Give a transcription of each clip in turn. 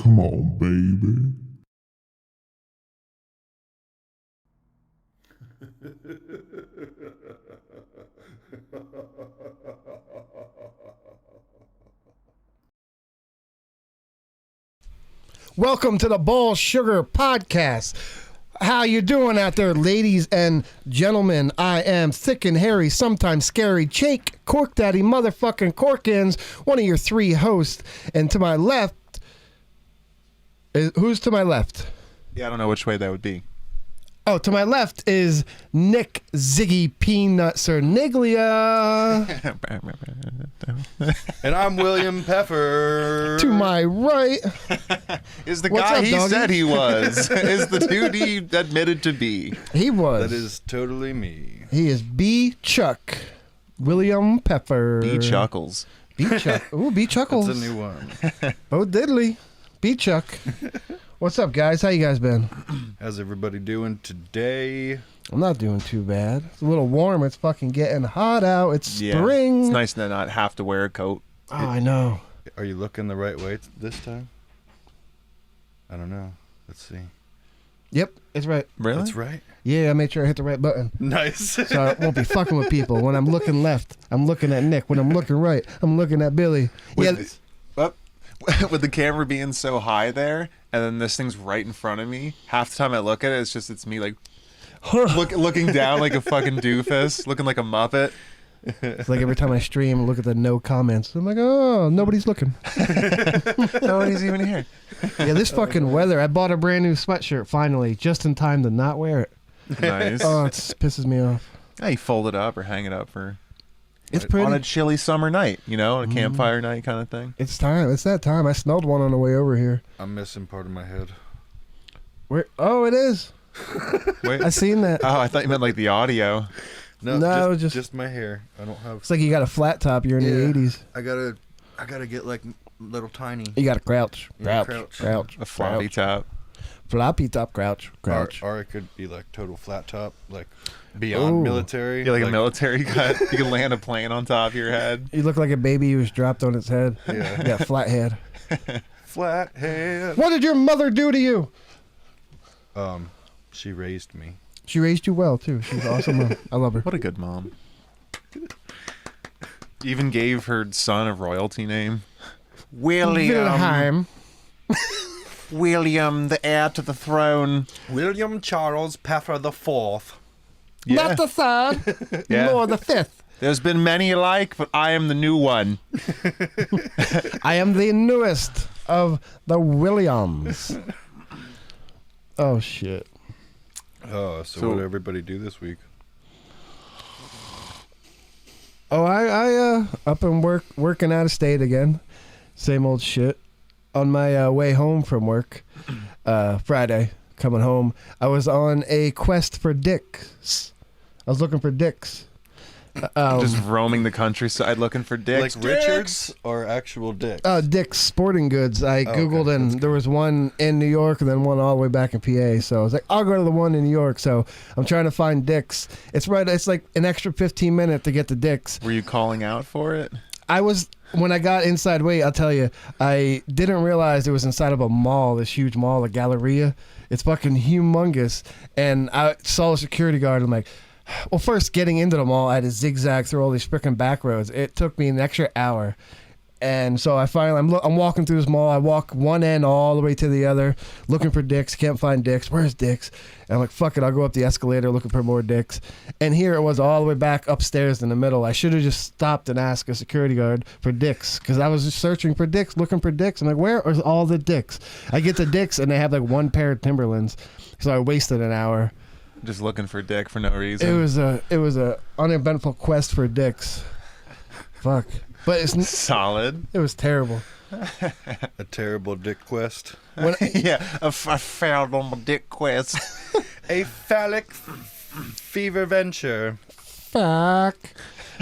Come on, baby. Welcome to the Ball Sugar Podcast. How you doing out there, ladies and gentlemen? I am thick and hairy, sometimes scary, Jake, Cork Daddy, motherfucking Corkins, one of your three hosts. And to my left, who's to my left? Yeah, I don't know which way that would be. Oh, to my left is Nick Ziggy Peanut Cerniglia. And I'm William Peffer. To my right is the What's guy up, he doggy? said he was. Is the dude he admitted to be. He was. That is totally me. He is B. Chuck. William Peffer. B. Chuckles. B. Chuck. Ooh, B. Chuckles. That's a new one. Oh, diddly. B. Chuck. What's up, guys? How you guys been? How's everybody doing today? I'm not doing too bad. It's a little warm. It's fucking getting hot out. It's spring. It's nice to not have to wear a coat. Oh, I know. Are you looking the right way this time? I don't know. Let's see. Yep, it's right. Really? That's right. Yeah, I made sure I hit the right button. Nice. So I won't be fucking with people. When I'm looking left, I'm looking at Nick. When I'm looking right, I'm looking at Billy. With the camera being so high there, and then this thing's right in front of me, half the time I look at it, it's me like looking down like a fucking doofus, looking like a Muppet. It's like every time I stream and look at the no comments, I'm like, oh, nobody's looking. Nobody's even here. Yeah, this fucking weather. I bought a brand new sweatshirt finally, just in time to not wear it. Nice. Oh, it pisses me off. Yeah, you fold it up or hang it up for It's pretty. on a chilly summer night, a campfire night kind of thing. It's time. It's that time. I smelled one on the way over here. I'm missing part of my head. Where? Oh, it is. Wait. I seen that. Oh, I thought you meant like the audio. No, just- just my hair. I don't have. It's like you got a flat top. You're in the 80s. I gotta get like little tiny. You got to crouch. Yeah, Crouch. A floppy top. Floppy top. Crouch. Or it could be like total flat top, like beyond Ooh. military. Yeah, like a military cut. You can land a plane on top of your head. You look like a baby who was dropped on its head. Yeah. Yeah, flat head. Flat head. What did your mother do to you? She raised me. She raised you well, too. She's an awesome mom. I love her. What a good mom. Even gave her son a royalty name. Wilhelm. William, the heir to the throne. William Charles Peffer the Fourth. Yeah. Not the third, Yeah. nor the fifth. There's been many alike, but I am the new one. I am the newest of the Williams. Oh, shit. Oh, so what did everybody do this week? Oh, I up and working out of state again. Same old shit. On my way home from work, Friday, coming home, I was on a quest for dicks. I was looking for dicks. Just roaming the countryside looking for dicks. Like Richards or actual dicks? Dick's Sporting Goods. I Googled and there was one in New York and then one all the way back in PA. So I was like, I'll go to the one in New York. So I'm trying to find dicks. It's like an extra 15 minutes to get the dicks. Were you calling out for it? When I got inside, I'll tell you, I didn't realize it was inside of a mall, this huge mall, a Galleria. It's fucking humongous. And I saw a security guard. I'm like, well, first getting into the mall, I had to zigzag through all these freaking back roads. It took me an extra hour. And so I'm walking through this mall. I walk one end all the way to the other, looking for dicks. Can't find dicks. Where's dicks? And I'm like, fuck it. I'll go up the escalator looking for more dicks. And here it was all the way back upstairs in the middle. I should have just stopped and asked a security guard for dicks because I was just searching for dicks, looking for dicks. I'm like, where are all the dicks? I get the dicks and they have like one pair of Timberlands. So I wasted an hour. Just looking for dick for no reason. It was a uneventful quest for dicks. Fuck. But it's solid. It was terrible. A terrible dick quest. Yeah, I failed on my dick quest. A phallic fever venture. Fuck.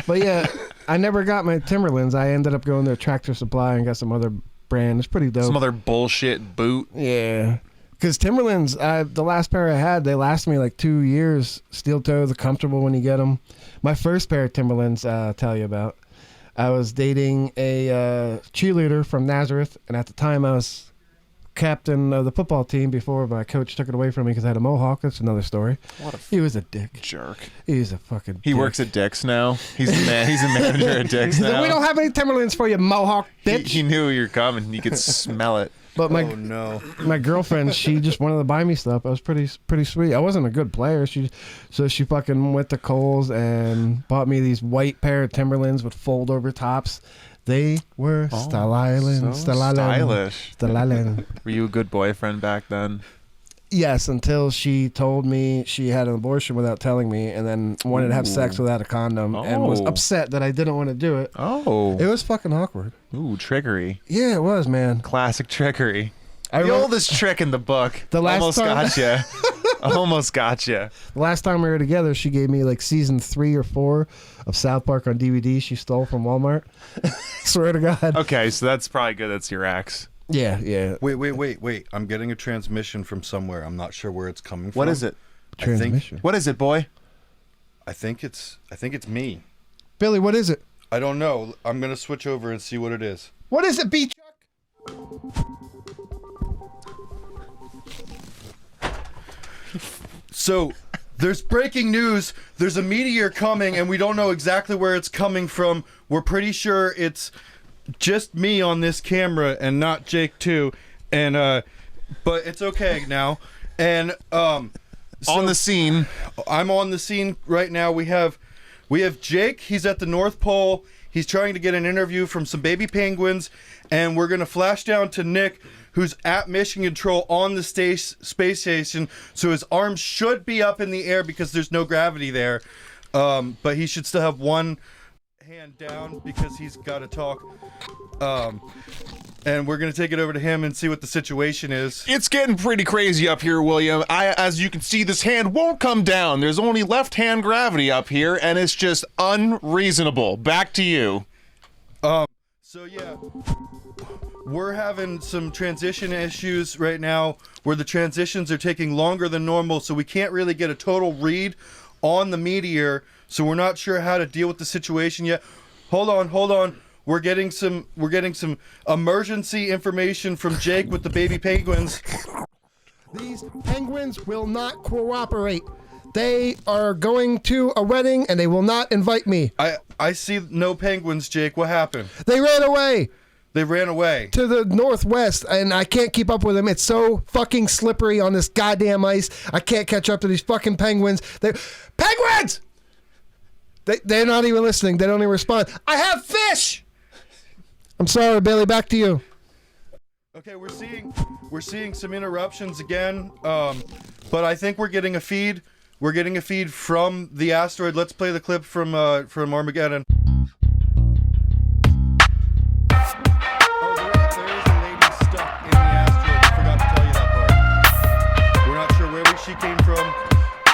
But yeah, I never got my Timberlands. I ended up going to Tractor Supply and got some other brand. It's pretty dope. Some other bullshit boot. Yeah. Because Timberlands, the last pair I had, they lasted me like 2 years. Steel toe, they're comfortable when you get them. My first pair of Timberlands, I'll tell you about. I was dating a cheerleader from Nazareth, and at the time I was captain of the football team before my coach took it away from me because I had a mohawk. That's another story. What a He was a dick. jerk. He's a fucking He dick. works at Dick's now. He's the man. He's a manager at Dick's He said, now. we don't have any Timberlands for you, mohawk bitch. He knew you were coming. He could smell it. But my Oh no. my girlfriend, she just wanted to buy me stuff. I was pretty sweet. I wasn't a good player. She fucking went to Kohl's and bought me these white pair of Timberlands with fold over tops. They were styling. Stylish. Styling. Were you a good boyfriend back then? Yes, until she told me she had an abortion without telling me, and then wanted to have sex without a condom, and was Oh. upset that I didn't want to do it. Oh. It was fucking awkward. Ooh, trickery. Yeah, it was, man. Classic trickery. I The remember oldest trick in the book. The last Almost time- got you. Almost got you. the last time we were together, she gave me like season 3 or 4 of South Park on DVD. She stole from Walmart. Swear to God. Okay, so that's probably good. That's your ex. Yeah. Wait. I'm getting a transmission from somewhere. I'm not sure where it's coming from. What is it? Transmission. What is it, boy? I think it's me. Billy, what is it? I don't know. I'm gonna switch over and see what it is. What is it, B Chuck? So, there's breaking news. There's a meteor coming, and we don't know exactly where it's coming from. We're pretty sure it's just me on this camera and not Jake too. And but it's okay now. And On the scene. I'm on the scene right now. We have Jake. He's at the North Pole. He's trying to get an interview from some baby penguins, and we're gonna flash down to Nick, who's at mission control on the space station. So his arms should be up in the air because there's no gravity there, but he should still have one hand down because he's got to talk. And we're gonna take it over to him and see what the situation is. It's getting pretty crazy up here, William. As you can see, this hand won't come down. There's only left-hand gravity up here, and it's just unreasonable. Back to you. So yeah, we're having some transition issues right now where the transitions are taking longer than normal, so we can't really get a total read on the meteor, so we're not sure how to deal with the situation yet. Hold on. We're getting some emergency information from Jake with the baby penguins. These penguins will not cooperate. They are going to a wedding and they will not invite me. I see no penguins, Jake. What happened? They ran away They ran away. to the northwest and I can't keep up with them. It's so fucking slippery on this goddamn ice. I can't catch up to these fucking penguins. Penguins! They're not even listening. They don't even respond. I have fish! I'm sorry, Billy. Back to you. Okay, we're seeing some interruptions again, but I think we're getting a feed. We're getting a feed from the asteroid. Let's play the clip from Armageddon. Oh, there is a lady stuck in the asteroid. I forgot to tell you that part. We're not sure where she came from.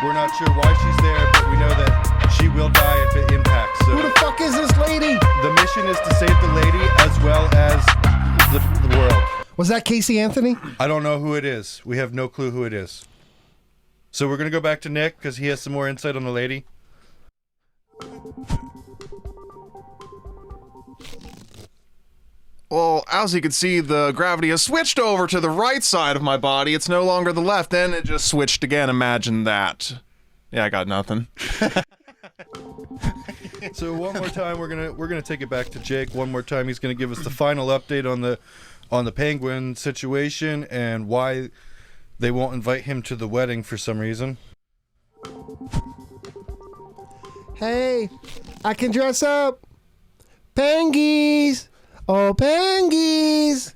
We're not sure why she's there, but we know that she will die if it impacts. So Who the fuck is this lady? the mission is to save the lady as well as the world. Was that Casey Anthony? I don't know who it is. We have no clue who it is. So we're going to go back to Nick because he has some more insight on the lady. Well, as you can see, the gravity has switched over to the right side of my body. It's no longer the left. Then it just switched again. Imagine that. Yeah, I got nothing. So one more time, we're gonna take it back to Jake. One more time, he's gonna give us the final update on the penguin situation and why they won't invite him to the wedding for some reason. Hey, I can dress up. Pengies. Oh, pengies.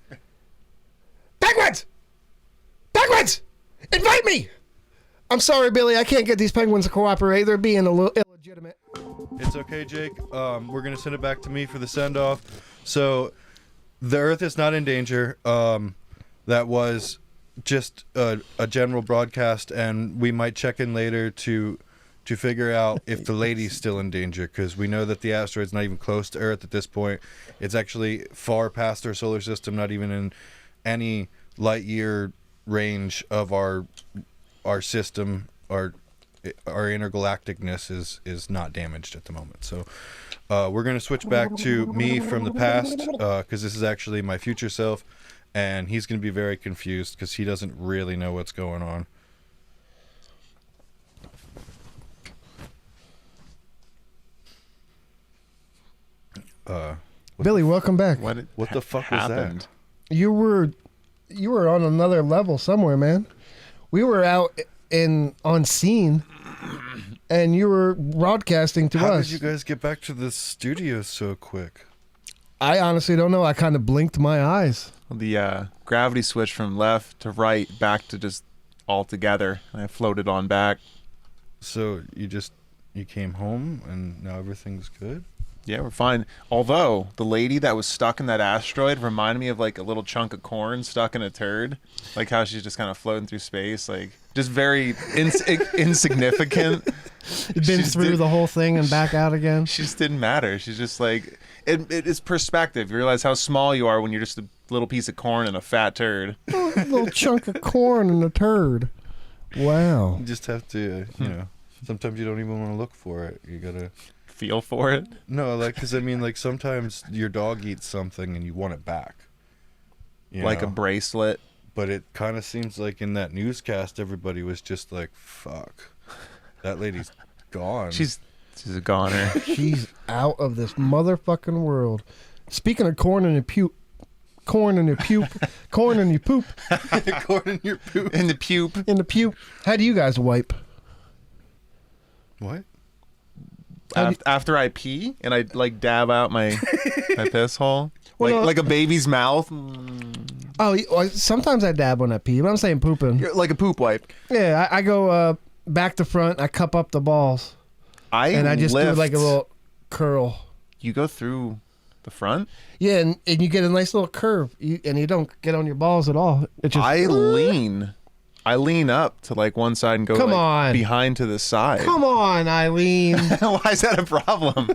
Penguins! Penguins! Invite me! I'm sorry, Billy. I can't get these penguins to cooperate. They're being a little illegitimate. It's okay, Jake. We're gonna send it back to me for the send off. So the Earth is not in danger. That was just a general broadcast, and we might check in later to figure out if the lady's still in danger, because we know that the asteroid's not even close to Earth at this point. It's actually far past our solar system, not even in any light year range of our system. Our intergalacticness is not damaged at the moment. So we're going to switch back to me from the past, because this is actually my future self. and he's going to be very confused because he doesn't really know what's going on. Billy, welcome back. What the fuck was that? You were on another level somewhere, man. We were out on scene, and you were broadcasting to How us. did you guys get back to the studio so quick? I honestly don't know. I kind of blinked my eyes. The gravity switch from left to right, back to just all together, and I floated on back. So you came home and now everything's good? Yeah, we're fine. Although the lady that was stuck in that asteroid reminded me of like a little chunk of corn stuck in a turd, like how she's just kind of floating through space, like just very insignificant. Been through the whole thing and back out again. She just didn't matter. She's just like it is perspective. You realize how small you are when you're just a little piece of corn and a fat turd. A little chunk of corn and a turd. Wow. You just have to, sometimes you don't even want to look for it. You gotta feel for it. No, like, because I mean, like, sometimes your dog eats something and you want it back. Like a bracelet. But it kind of seems like in that newscast, everybody was just like, fuck, that lady's gone. She's a goner. She's out of this motherfucking world. Speaking of corn and your puke. Corn in your puke. Corn in your poop. Corn in your poop. In the pupe. In the puke. How do you guys wipe? What? After I pee and I like dab out my piss hole, Well, like a baby's mouth. Oh, well, sometimes I dab when I pee, but I'm saying pooping. You're like a poop wipe. Yeah, I go back to front. I cup up the balls, and I just do like a little curl. You go through the front. Yeah, and you get a nice little curve, and you don't get on your balls at all. It just I lean up to like one side and go behind to the side. Come on, Eileen. Why is that a problem?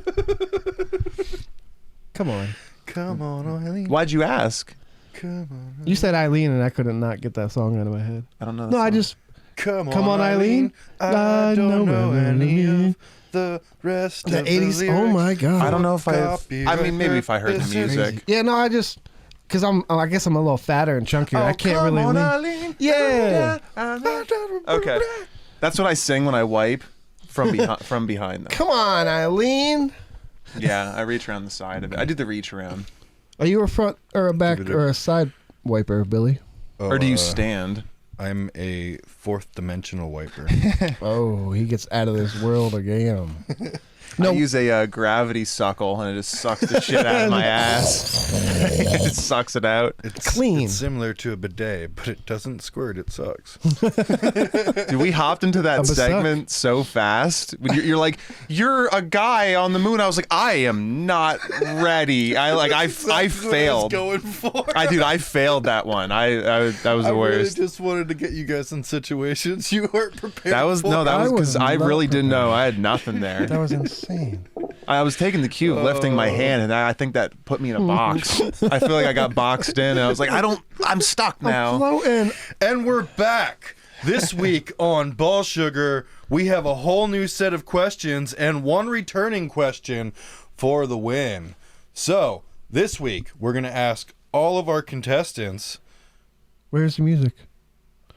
Come on. Come on, Eileen. Why'd you ask? Come on. You said Eileen, and I couldn't not get that song out of my head. I don't know. No, I just come on, Eileen. I don't know any of the rest the of 80s. the lyrics. Oh my god. I don't know if I mean, maybe if I heard the music. Yeah, no, I just. Because I guess I'm a little fatter and chunkier. I can't really lean. Eileen. Yeah. Okay. That's what I sing when I wipe from behind them. Come on, Eileen. Yeah, I reach around the side of it. I do the reach around. Are you a front or a back or a side wiper, Billy? Or do you stand? I'm a fourth dimensional wiper. Oh, he gets out of this world again. I use a gravity suckle, and it just sucks the shit out of my ass. It sucks it out. It's clean. It's similar to a bidet, but it doesn't squirt. It sucks. Dude, we hopped into that segment so fast. You're like, you're a guy on the moon. I was like, I am not ready. I failed. What I was going for. I failed that one. That was the worst. I really just wanted to get you guys in situations you weren't prepared. That was because I really didn't know. I had nothing there. That was insane. I was taking the cue of lifting my hand, and I think that put me in a box. I feel like I got boxed in, and I was like, I'm stuck now. I'm floating. And we're back. This week on Ball Sugar, we have a whole new set of questions and one returning question for the win. So, this week, we're going to ask all of our contestants. Where's the music?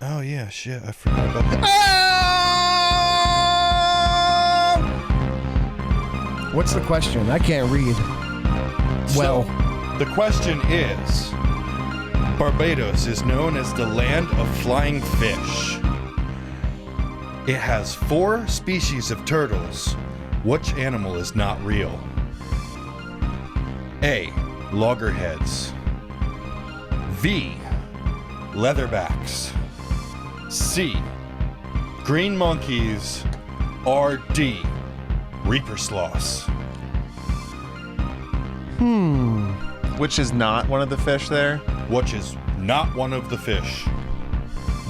Oh, yeah, shit. I forgot about that. What's the question? I can't read. Well, the question is, Barbados is known as the land of flying fish. It has 4 species of turtles. Which animal is not real? A. Loggerheads. V. Leatherbacks. C. Green monkeys. Or D. Reaper sloths. Which is not one of the fish there? Which is not one of the fish.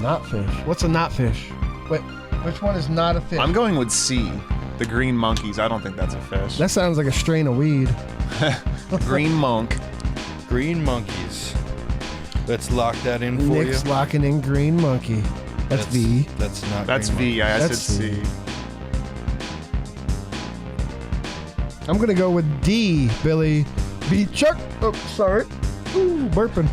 not fish. What's a not fish? Wait, which one is not a fish? I'm going with C. The green monkeys. I don't think that's a fish. That sounds like a strain of weed. Green monk. Green monkeys. Let's lock that in for Nick's you. locking in green monkey. That's V. That's not. That's green V. I That's said C. I'm gonna go with D, Billy. B. Chuck. Oh, sorry. Ooh, burping.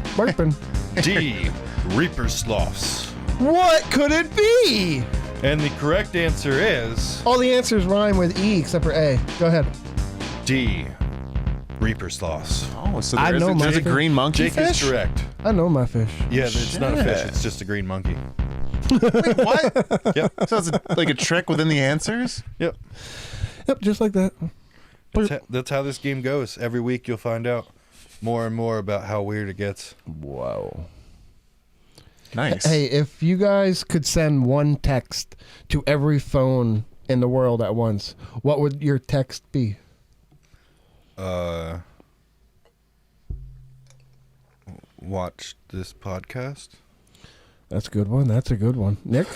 D. Reaper sloths. What could it be? And the correct answer is All the answers rhyme with E except for A. Go ahead. D. Reaper sloths. Oh, so I know there's a my- green monkey Jake fish? is correct. I know my fish. Yeah, it's not a fish. Shit. It's just a green monkey. Wait, what? Yep. So it's like a trick within the answers? Yep. Yep, just like that. That's how this game goes. Every week you'll find out more and more about how weird it gets. Whoa. Nice. Hey, if you guys could send one text to every phone in the world at once, what would your text be? Watch this podcast. That's a good one. That's a good one. Nick?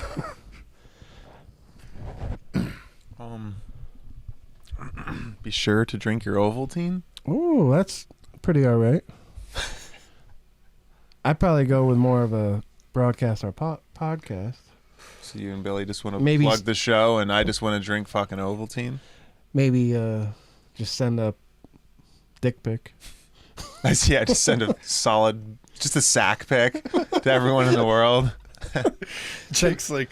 Be sure to drink your Ovaltine. Ooh, that's pretty all right. I'd probably go with more of a broadcast or podcast. So you and Billy just want to Maybe plug the show, and I just want to drink fucking Ovaltine. Maybe just send a dick pic. Yeah, just send a solid, just a sack pic to everyone in the world. Jake's like,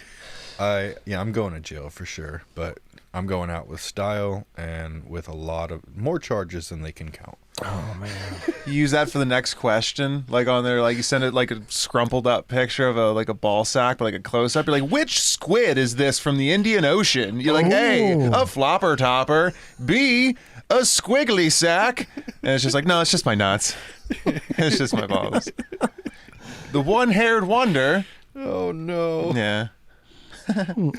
I'm going to jail for sure, but I'm going out with style and with a lot of more charges than they can count. Oh, man. You use that for the next question, like on there, like you send it like a scrumpled up picture of a ball sack, but like a close up. You're like, which squid is this from the Indian Ocean? You're like, A, Ooh. a flopper topper, B, a squiggly sack, and it's just like, no, it's just my nuts. It's just my balls. The one-haired wonder. Oh no. Yeah.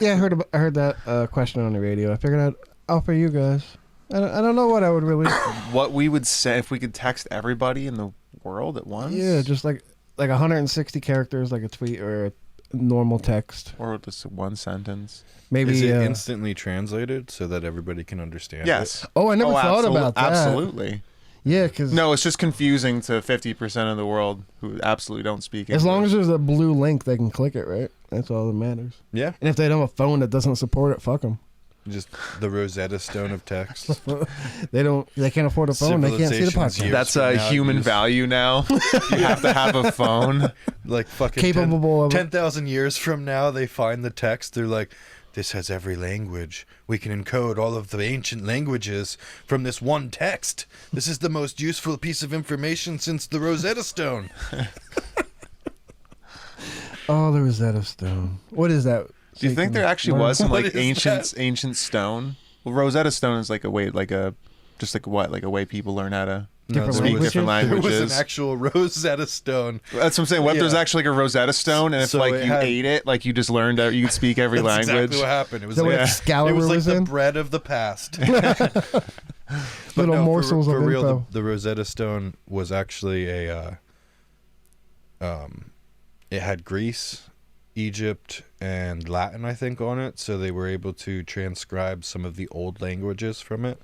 Yeah, I heard that question on the radio. I figured I'd offer you guys. I don't know what I would really. What we would say if we could text everybody in the world at once? Yeah, just like 160 characters, like a tweet or a normal text. Or just one sentence. Maybe. Is it instantly translated so that everybody can understand Yes. Oh, I never thought about that. Absolutely. Yeah, because No, it's just confusing to 50% of the world who absolutely don't speak English. as long as there's a blue link, they can click it, right? That's all that matters. it? Yeah. And if they don't have a phone that doesn't support it, fuck them. Just the Rosetta Stone of text. They can't afford a phone. They can't see the Civilization's podcast. years That's from a now, human use- value now. You have to have a phone. Like fucking Capable of 10,000 years from now, they find the text. They're like, this has every language. We can encode all of the ancient languages from this one text. This is the most useful piece of information since the Rosetta Stone. Oh, the Rosetta Stone. What is that? Do you think there actually was some What like is ancient stone? Well, Rosetta Stone is like a way, like a way people learn how to Different speak languages? different There was languages. an actual Rosetta Stone. That's what I'm saying. What if there's Yeah. actually like a Rosetta Stone, and if So like it you had- ate it, like you just learned that you could speak every That's language? exactly what happened. It was Is that like, what Excalibur it was like was the in? bread of the past. Little no, morsels for of real, info. the Rosetta Stone was actually a it had Greece, Egypt, and Latin, I think, on it, so they were able to transcribe some of the old languages from it.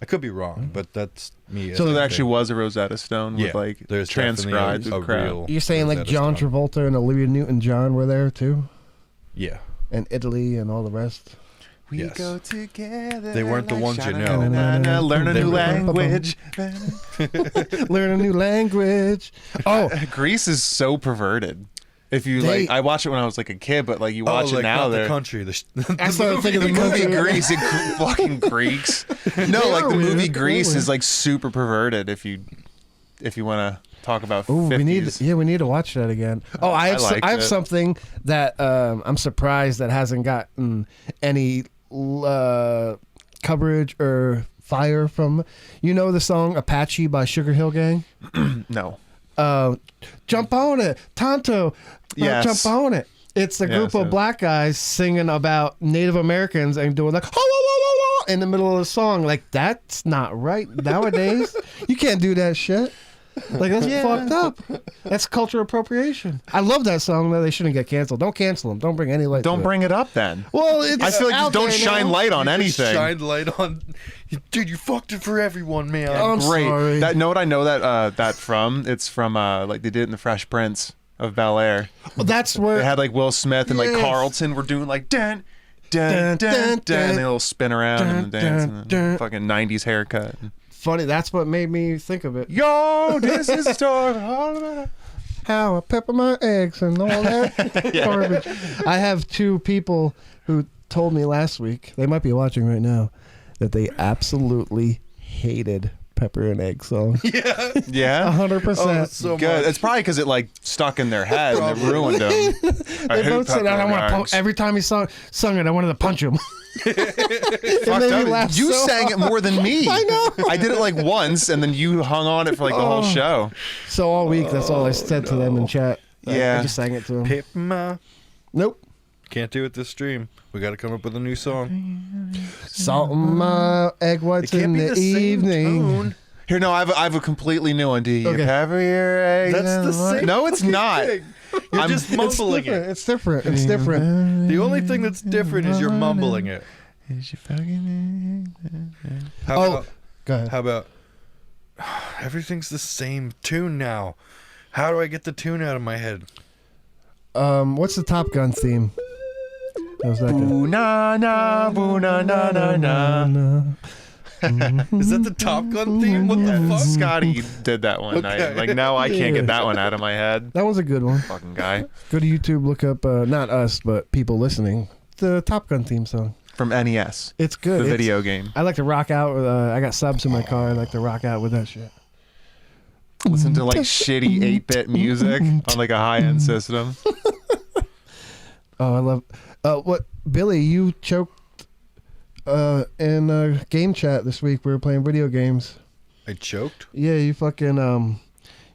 I could be wrong, but that's me. So as there I actually think. was a Rosetta Stone with Yeah, like there's transcribed definitely a crap. real- You're saying like Rosetta John Stone. Travolta and Olivia Newton-John were there too, Yeah. and Italy and all the rest. We Yes. go together. They weren't the like ones you know. sha-na-na-na-na, learn a They new were- language. Learn a new language. Oh, Greece is so perverted. If you They- like, I watched it when I was like a kid, but like you watch like it now, not the they're country. I started thinking the of the movie movie. Grease, fucking Greeks. No, They like are the movie weird. Grease They're is like super perverted. If you want to talk about Ooh, 50s. we need to watch that again. Oh, I have liked I have it. something that I'm surprised that hasn't gotten any coverage or fire from. You know the song Apache by Sugar Hill Gang? No. Jump on it, Tonto. Yes. Jump on it. It's a group Yes, of yes. black guys singing about Native Americans and doing like "Ho, ho, ho, ho, ho," in the middle of the song. Like that's not right nowadays. You can't do that shit. Like that's fucked up. That's cultural appropriation. I love that song. Though they shouldn't get canceled. Don't cancel them. Don't bring any light. Don't to bring it up then. It. Well, it's I feel like out just don't there shine now. light on You just anything. Shine light on, dude. You fucked it for everyone, man. Oh, I'm Great. sorry. That know what I know that from? It's from like they did it in the Fresh Prince of Bel Air. Well, that's where They had like Will Smith and like Yes. Carlton were doing like dun dun dun dun, and they all spin around and Dun, dance dun, and dun. fucking 90s haircut. funny. That's what made me think of it. Yo, this is a story all about how I pepper my eggs and all that garbage. I have 2 people who told me last week, they might be watching right now, that they absolutely hated Pepper and Egg song. Yeah. Yeah. 100%. Oh, so Good. much. It's probably because it like stuck in their head and it ruined them. They both said, I don't want to punch. Every time he sung it, I wanted to punch him. It made me laugh You so sang it hard. more than me. I know. I did it like once, and then you hung on it for like the whole show. So all week, that's all I said to them in chat. Yeah. I just sang it to them. Pipma. Nope. Can't do it this stream. We got to come up with a new song. Salt in my egg whites It can't in be the the same evening. tone. Here, no, I have a completely new one. Do you Okay. pepper your eggs? That's the same. No, it's not. thing. You're I'm- just It's mumbling different. it. It's different. It's different. The only thing that's different is you're mumbling it. Is you fucking How Oh, about, go ahead. how about everything's the same tune now? How do I get the tune out of my head? What's the Top Gun theme? That was that guy. Boo na na, boo na na na na. Is that the Top Gun theme? What the fuck? Scotty did that one night. Okay. Like now I can't get that one out of my head. That was a good one. Fucking guy Go to YouTube, look up, not us, but people listening, the Top Gun theme song. from NES, It's good. the It's- video game. I like to rock out with, I got subs in my car. I like to rock out with that shit. Listen to like shitty 8-bit music on like a high-end system. Oh, I love, what, Billy, you choked, in game chat this week. We were playing video games. I choked. Yeah, you fucking,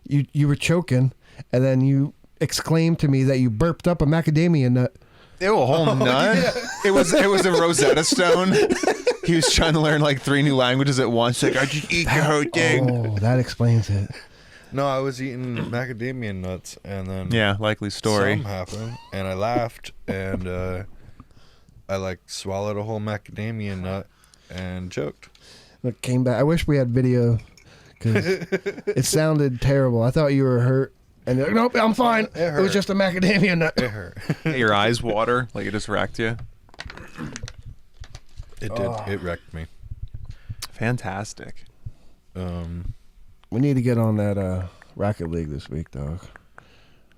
you were choking, and then you exclaimed to me that you burped up a macadamia nut. Ew, a whole nut. It was a Rosetta Stone. He was trying to learn like 3 new languages at once. Like, I just eat the whole thing. Oh, that explains it. No, I was eating macadamia nuts, and then Yeah, likely story. something happened, and I laughed, and I like swallowed a whole macadamia nut and choked. It came back. I wish we had video, because it sounded terrible. I thought you were hurt. And you're like, nope, I'm fine. It It was hurt. just a macadamia nut. It hurt. Your eyes water like it just wrecked you. It did. It wrecked me. Fantastic. We need to get on that Rocket League this week, dog.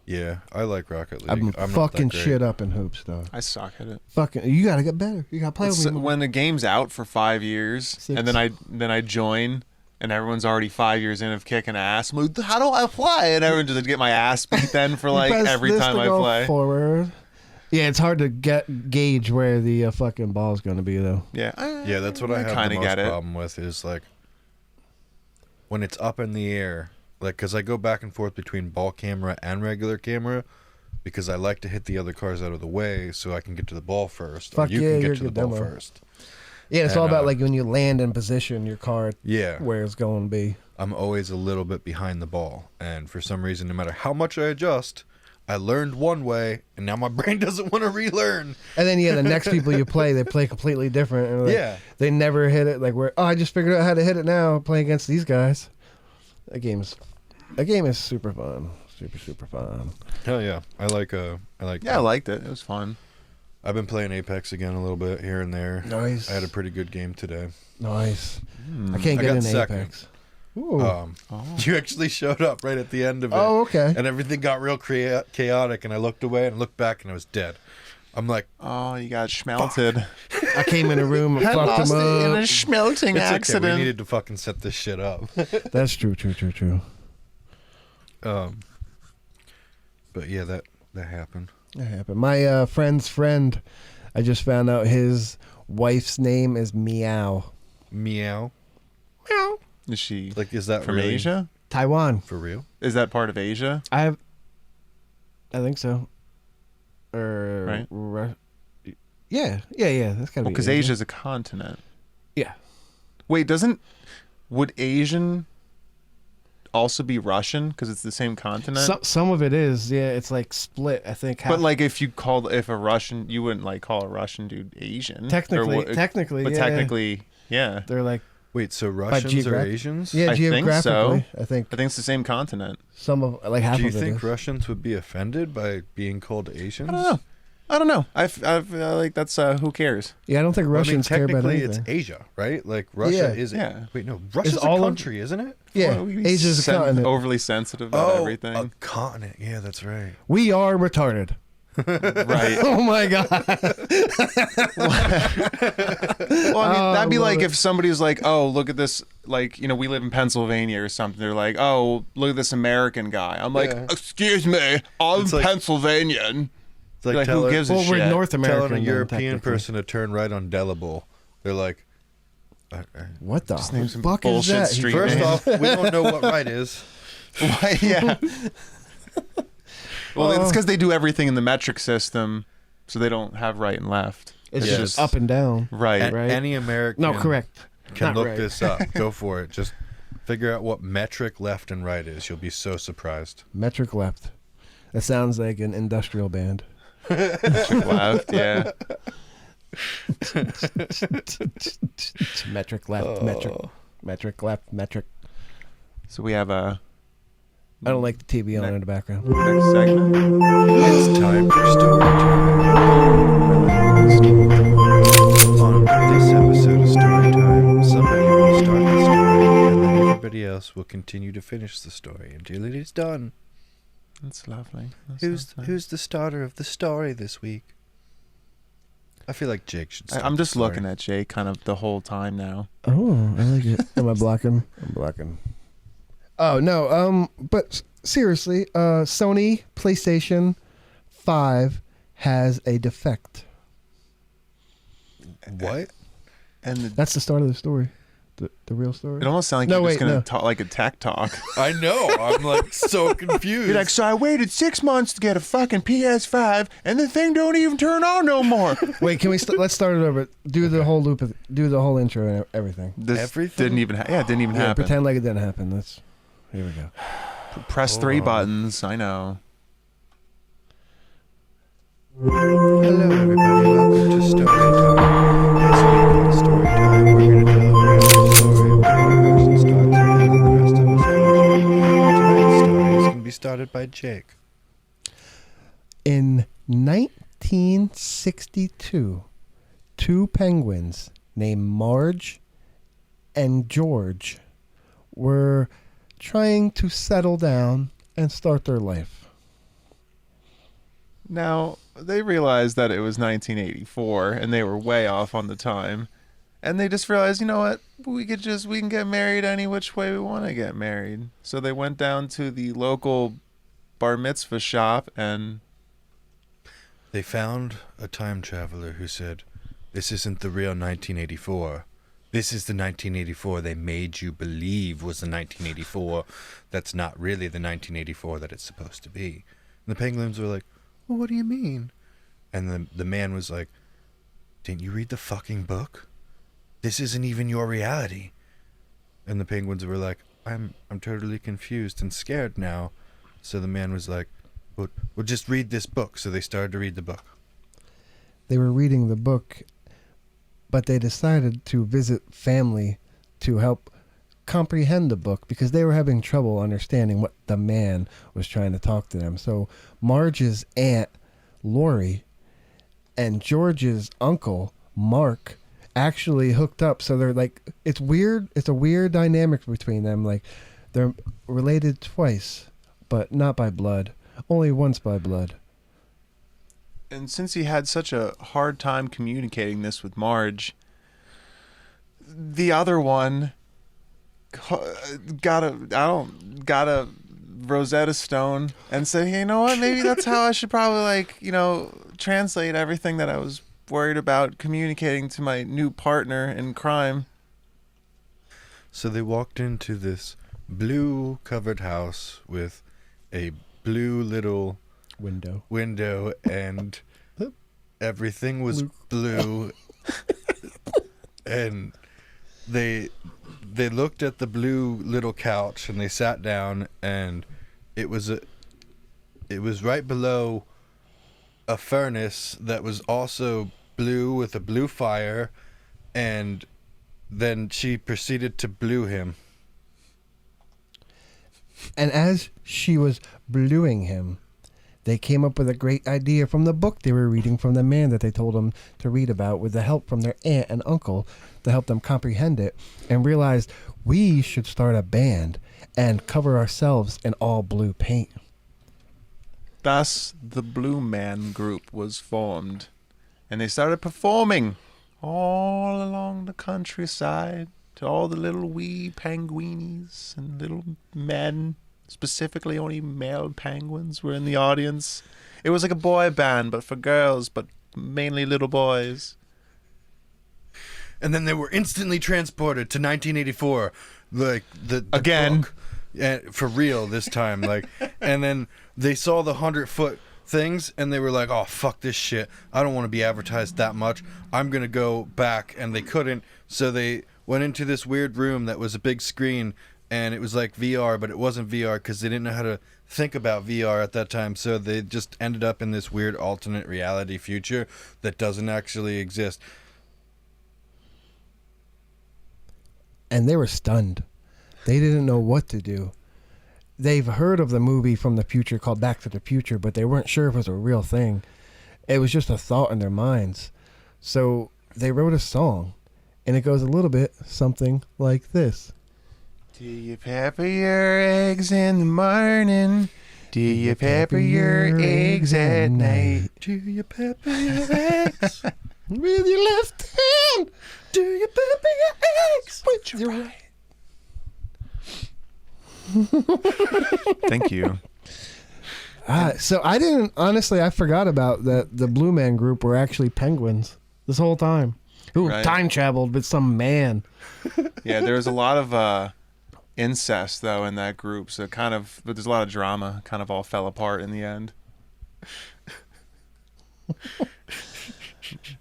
Yeah, I like Rocket League. I've been I'm not fucking that great. shit up in hoops, dog. I suck at it. Fucking, you gotta get better. You gotta play with It's, me more. when the game's out for 5 years, 6. and then I join, and everyone's already 5 years in of kicking ass. I'm like, how do I play? And everyone just get my ass beat then for You like press every this time to I go play. forward. Yeah, it's hard to gauge where the fucking ball's gonna be, though. Yeah, Yeah, that's what I have kinda the most get it. problem with is like when it's up in the air. Like, because I go back and forth between ball camera and regular camera because I like to hit the other cars out of the way so I can get to the ball first. Fuck or you yeah, can you're get to a the good ball demo. first. Yeah, it's And, all about like when you land in position, your car Yeah. where it's going to be. I'm always a little bit behind the ball. And for some reason, no matter how much I adjust, I learned one way, and now my brain doesn't want to relearn. And then the next people you play, they play completely different. And like, Yeah. they never hit it. Like I just figured out how to hit it now. Playing against these guys. That game is super fun. Super fun. Hell yeah. I like Yeah, I liked it. It was fun. I've been playing Apex again a little bit here and there. Nice. I had a pretty good game today. Nice. I can't I get got in second. Apex. Ooh. You actually showed up right at the end of it. Oh, okay. And everything got real chaotic, and I looked away and looked back, and I was dead. I'm like, Oh, you got schmelted. I came in a room and fucked him up. schmelting it's okay. We needed to fucking set this shit up. That's true. But yeah, that happened. That happened. My friend's friend, I just found out his wife's name is Meow. Meow. Meow. Is she Like, is that from really Asia? Taiwan. for real? Is that part of Asia? I think so. Right. Yeah. That's gotta be. Because Asia's a continent. Yeah. Wait, would Asian also be Russian because it's the same continent? Some of it is. Yeah, it's like split. I think. But like, if a Russian, you wouldn't like call a Russian dude Asian. technically, But yeah, technically, yeah. they're like Wait, so Russians are geograph- Asians? yeah, I think geographically. so. I think I think it's the same continent. some of like half Do you of it think is. Russians would be offended by being called Asians? I don't know. I don't know. I feel like that's who cares? Yeah, I don't think Russians care about technically anything. it's Asia, right? Like Russia Yeah. is. Yeah. Wait, no, Russia's a all of- country, isn't it? Yeah, Well, we Asia's a continent. overly sensitive about everything. a continent. Yeah, that's right. We are retarded. Right. Oh my god. Well, I mean, that'd be like if somebody's like, "Oh, look at this!" Like, you know, we live in Pennsylvania or something. They're like, "Oh, look at this American guy." I'm like, Yeah. "Excuse me, I'm It's like- Pennsylvanian." It's like, Like, who gives a Well, shit? we're North American. telling a then, European technically. person to turn right on Delable. They're like, What the name some fuck is bullshit that? street first name. off, we don't know what right is. Why, yeah. Well, it's because they do everything in the metric system, so they don't have right and left. It's Yeah. just up and down. Right. Right. Any American No, correct. can Not look right. this up. Go for it. Just figure out what metric left and right is. You'll be so surprised. Metric left. That sounds like an industrial band. Left, yeah. Metric left. Metric left. Metric. So we have a I don't like the TV on in the background. next segment. It's time for story time. On this episode of Story Time, somebody will start the story, and then everybody else will continue to finish the story until it is done. That's lovely. Who's the starter of the story this week? I feel like Jake should start. I'm the just story. looking at Jake kind of the whole time now. Oh, I like it. Am I blocking? I'm blocking. Oh no. But seriously, Sony PlayStation 5 has a defect. What? And That's the start of the story. The real story. it almost sounds like No, you're wait, just going to no. talk like a tech talk. I know. I'm like so confused. You're like, so I waited 6 months to get a fucking PS5, and the thing don't even turn on no more. Wait, can we? Let's start it over. Do the whole loop. Do the whole intro and everything. This Everything? didn't even. It didn't even Yeah, happen. pretend like it didn't happen. Let's. Here we go. Press Hold 3 on. buttons. I know. Hello, everybody. Welcome to Story Time. This week on Story Time, we're going to tell a random story where one person starts it and then the rest of us finish. Tonight's story is going to be started by Jake. In 1962, two penguins named Marge and George were trying to settle down and start their life. Now, they realized that it was 1984 and they were way off on the time. And they just realized, you know what? We can get married any which way we want to get married. So they went down to the local bar mitzvah shop and They found a time traveler who said, "This isn't the real 1984. This is the 1984 they made you believe was the 1984 that's not really the 1984 that it's supposed to be." And the penguins were like, "Well, what do you mean?" And the man was like, "Didn't you read the fucking book? This isn't even your reality." And the penguins were like, I'm totally confused and scared now." So the man was like, Well, just read this book. So they started to read the book. They were reading the book, but they decided to visit family to help comprehend the book because they were having trouble understanding what the man was trying to talk to them. So Marge's aunt, Lori, and George's uncle, Mark, actually hooked up. So they're like, it's weird. It's a weird dynamic between them. Like, they're related twice, but not by blood. Only once by blood. And since he had such a hard time communicating this with Marge, the other one got a Rosetta Stone and said, "Hey, you know what? Maybe that's how I should probably translate everything that I was worried about communicating to my new partner in crime." So they walked into this blue covered house with a blue little window and everything was blue. And they looked at the blue little couch and they sat down, and it was right below a furnace that was also blue with a blue fire, and then she proceeded to blue him. And as she was bluing him, They came up with a great idea from the book they were reading from the man that they told them to read about, with the help from their aunt and uncle to help them comprehend it, and realized we should start a band and cover ourselves in all blue paint. Thus, the Blue Man Group was formed, and they started performing all along the countryside to all the little wee penguinis and little men. Specifically, only male penguins were in the audience. It was like a boy band, but for girls, but mainly little boys. And then they were instantly transported to 1984, like the Again. book, for real this time. Like, and then they saw the 100-foot things, and they were like, "Oh, fuck this shit! I don't want to be advertised that much. I'm gonna go back." And they couldn't, so they went into this weird room that was a big screen. And it was like VR, but it wasn't VR because they didn't know how to think about VR at that time. So they just ended up in this weird alternate reality future that doesn't actually exist. And they were stunned. They didn't know what to do. They've heard of the movie from the future called Back to the Future, but they weren't sure if it was a real thing. It was just a thought in their minds. So they wrote a song, and it goes a little bit something like this. Do you pepper your eggs in the morning? Do you pepper your eggs at night? Do you pepper your eggs With your left hand. Do you pepper your eggs With your right. Thank you. So I didn't, honestly, I forgot about that. The Blue Man Group were actually penguins this whole time. Who Right. time traveled with some man. Yeah, there was a lot of incest, though, in that group. So but there's a lot of drama. Kind of all fell apart in the end.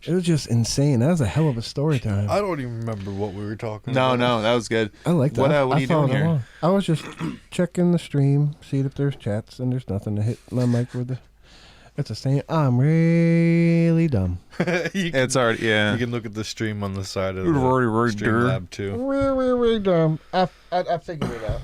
It was just insane. That was a hell of a story time. I don't even remember what we were talking No, about. no, that was good. I like that. What I are you followed doing here? along. I was just checking the stream, seeing if there's chats, and there's nothing to hit my mic with. It's a saying, I'm really dumb. It's already, yeah. You can look at the stream on the side of Really, the really stream dirt. lab too. Really dumb. I figured it out.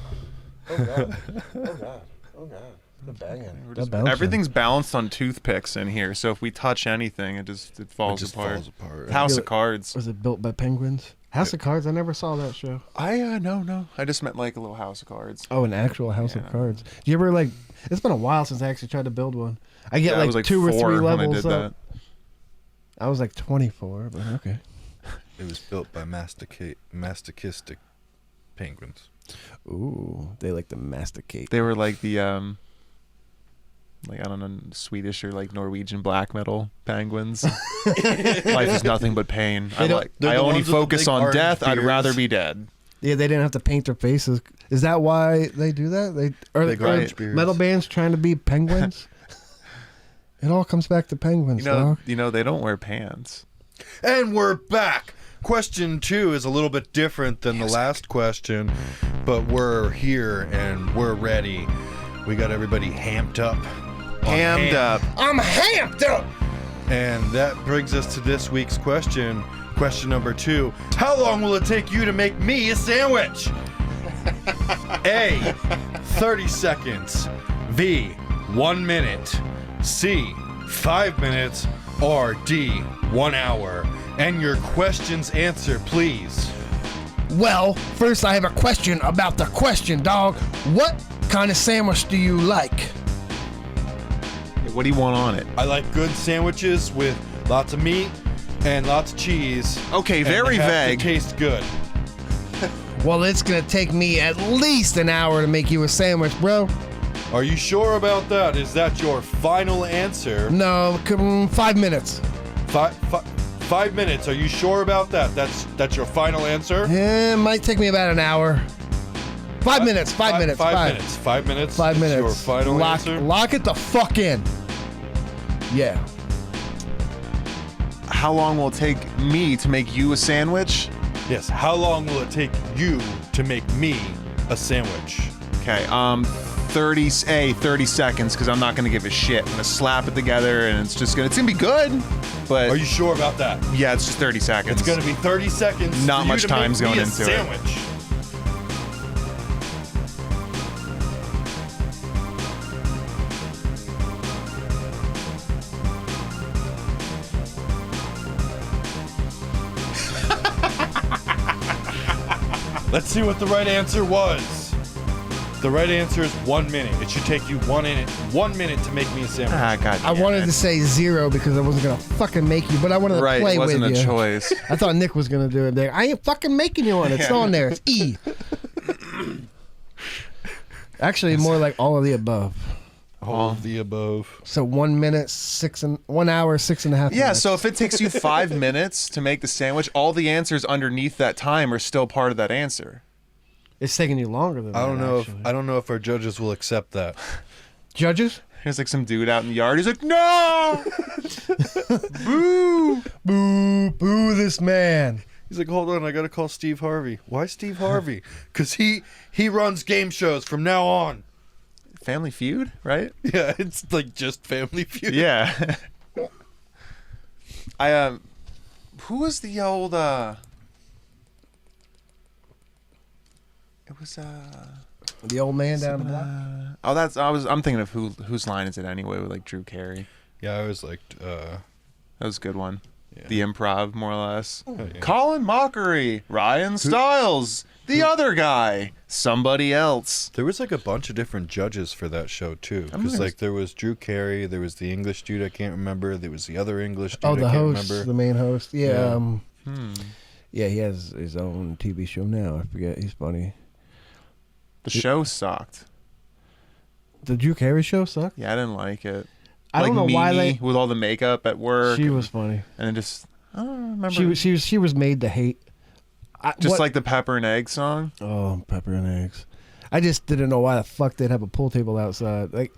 Oh, God. Oh, God. Oh, God. The banging. The bouncing. Everything's balanced on toothpicks in here, so if we touch anything, it falls apart. Falls apart. House of Cards. Was it built by penguins? House of Cards? I never saw that show. No. I just meant like a little House of Cards. Oh, an actual House of Cards. Do you ever, it's been a while since I actually tried to build one. I get I was like 2 or 3 4 when I levels did up. I was like 24, but okay. It was built by masochistic penguins. Ooh, they like to masticate. They were like the I don't know, Swedish or like Norwegian black metal penguins. Life is nothing but pain. I they're the only ones with the focus big on orange death. I'd beards. rather be dead. Yeah, they didn't have to paint their faces. Is that why they do that? Big Are orange beards. metal bands trying to be penguins? It all comes back to penguins, dog. They don't wear pants. And we're back. Question 2 is a little bit different than the last question, but we're here and we're ready. We got everybody hamped up. Hammed up. I'm hamped up! And that brings us to this week's question. Question number 2. How long will it take you to make me a sandwich? A, 30 seconds. B, 1 minute. C, 5 minutes. Or D, 1 hour. And your question's answer, please. Well, first I have a question about the question, dog. What kind of sandwich do you like? What do you want on it? I like good sandwiches with lots of meat and lots of cheese. Okay, and very they have vague. to taste good. Well, it's gonna take me at least an hour to make you a sandwich, bro. Are you sure about that? Is that your final answer? No, 5 minutes. 5 minutes. Are you sure about that? That's your final answer? It might take me about an hour. 5 minutes. 5 minutes. 5 minutes. 5 minutes. 5 is minutes. Your final answer? Lock it the fuck in. Yeah. How long will it take me to make you a sandwich? Yes. How long will it take you to make me a sandwich? Okay, 30 seconds, because I'm not gonna give a shit. I'm gonna slap it together, and it's gonna be good. But Are you sure about that? yeah, it's just 30 seconds. It's gonna be 30 seconds. Not for you much to time's make me going a into it. sandwich. Let's see what the right answer was. The right answer is 1 minute. It should take you 1 minute to make me a sandwich. God. I wanted to say 0 because I wasn't gonna fucking make you, but I wanted to Right, play it wasn't with a you. choice. I thought Nick was gonna do it there. I ain't fucking making you one. It's Yeah. on there. It's E. Actually, more like all of the above. All of the above. So 1 minute, 1 hour, 6.5 Yeah, minutes. so if it takes you 5 minutes to make the sandwich, all the answers underneath that time are still part of that answer. It's taking you longer than I don't that, know actually. I don't know if our judges will accept that. Judges? There's like some dude out in the yard. He's like, no! Boo! Boo this man. He's like, hold on, I gotta call Steve Harvey. Why Steve Harvey? Because he runs game shows from now on. Family Feud, right? Yeah, it's like just Family Feud. Yeah. Who was the old it was The old man down the block. I'm thinking of whose line is it anyway with like Drew Carey. Yeah, I always liked That was a good one. yeah. The improv, more or less. Oh, yeah. Colin Mockery, Ryan Stiles, the other guy, somebody else. There was like a bunch of different judges for that show too. I'm Because gonna- like there was Drew Carey, there was the English dude I can't remember, there was the other English dude Oh, I the can't host, remember. the main host. Yeah, Yeah. yeah, he has his own TV show now. I forget. He's funny. The show sucked. The Drew Carey show sucked. Yeah, I didn't like it. I don't know why Mimi they. with all the makeup at work. She was funny. and it just I don't remember. She was made to hate. Just what- like the pepper and egg song. Oh, pepper and eggs. I just didn't know why the fuck they'd have a pool table outside. Like,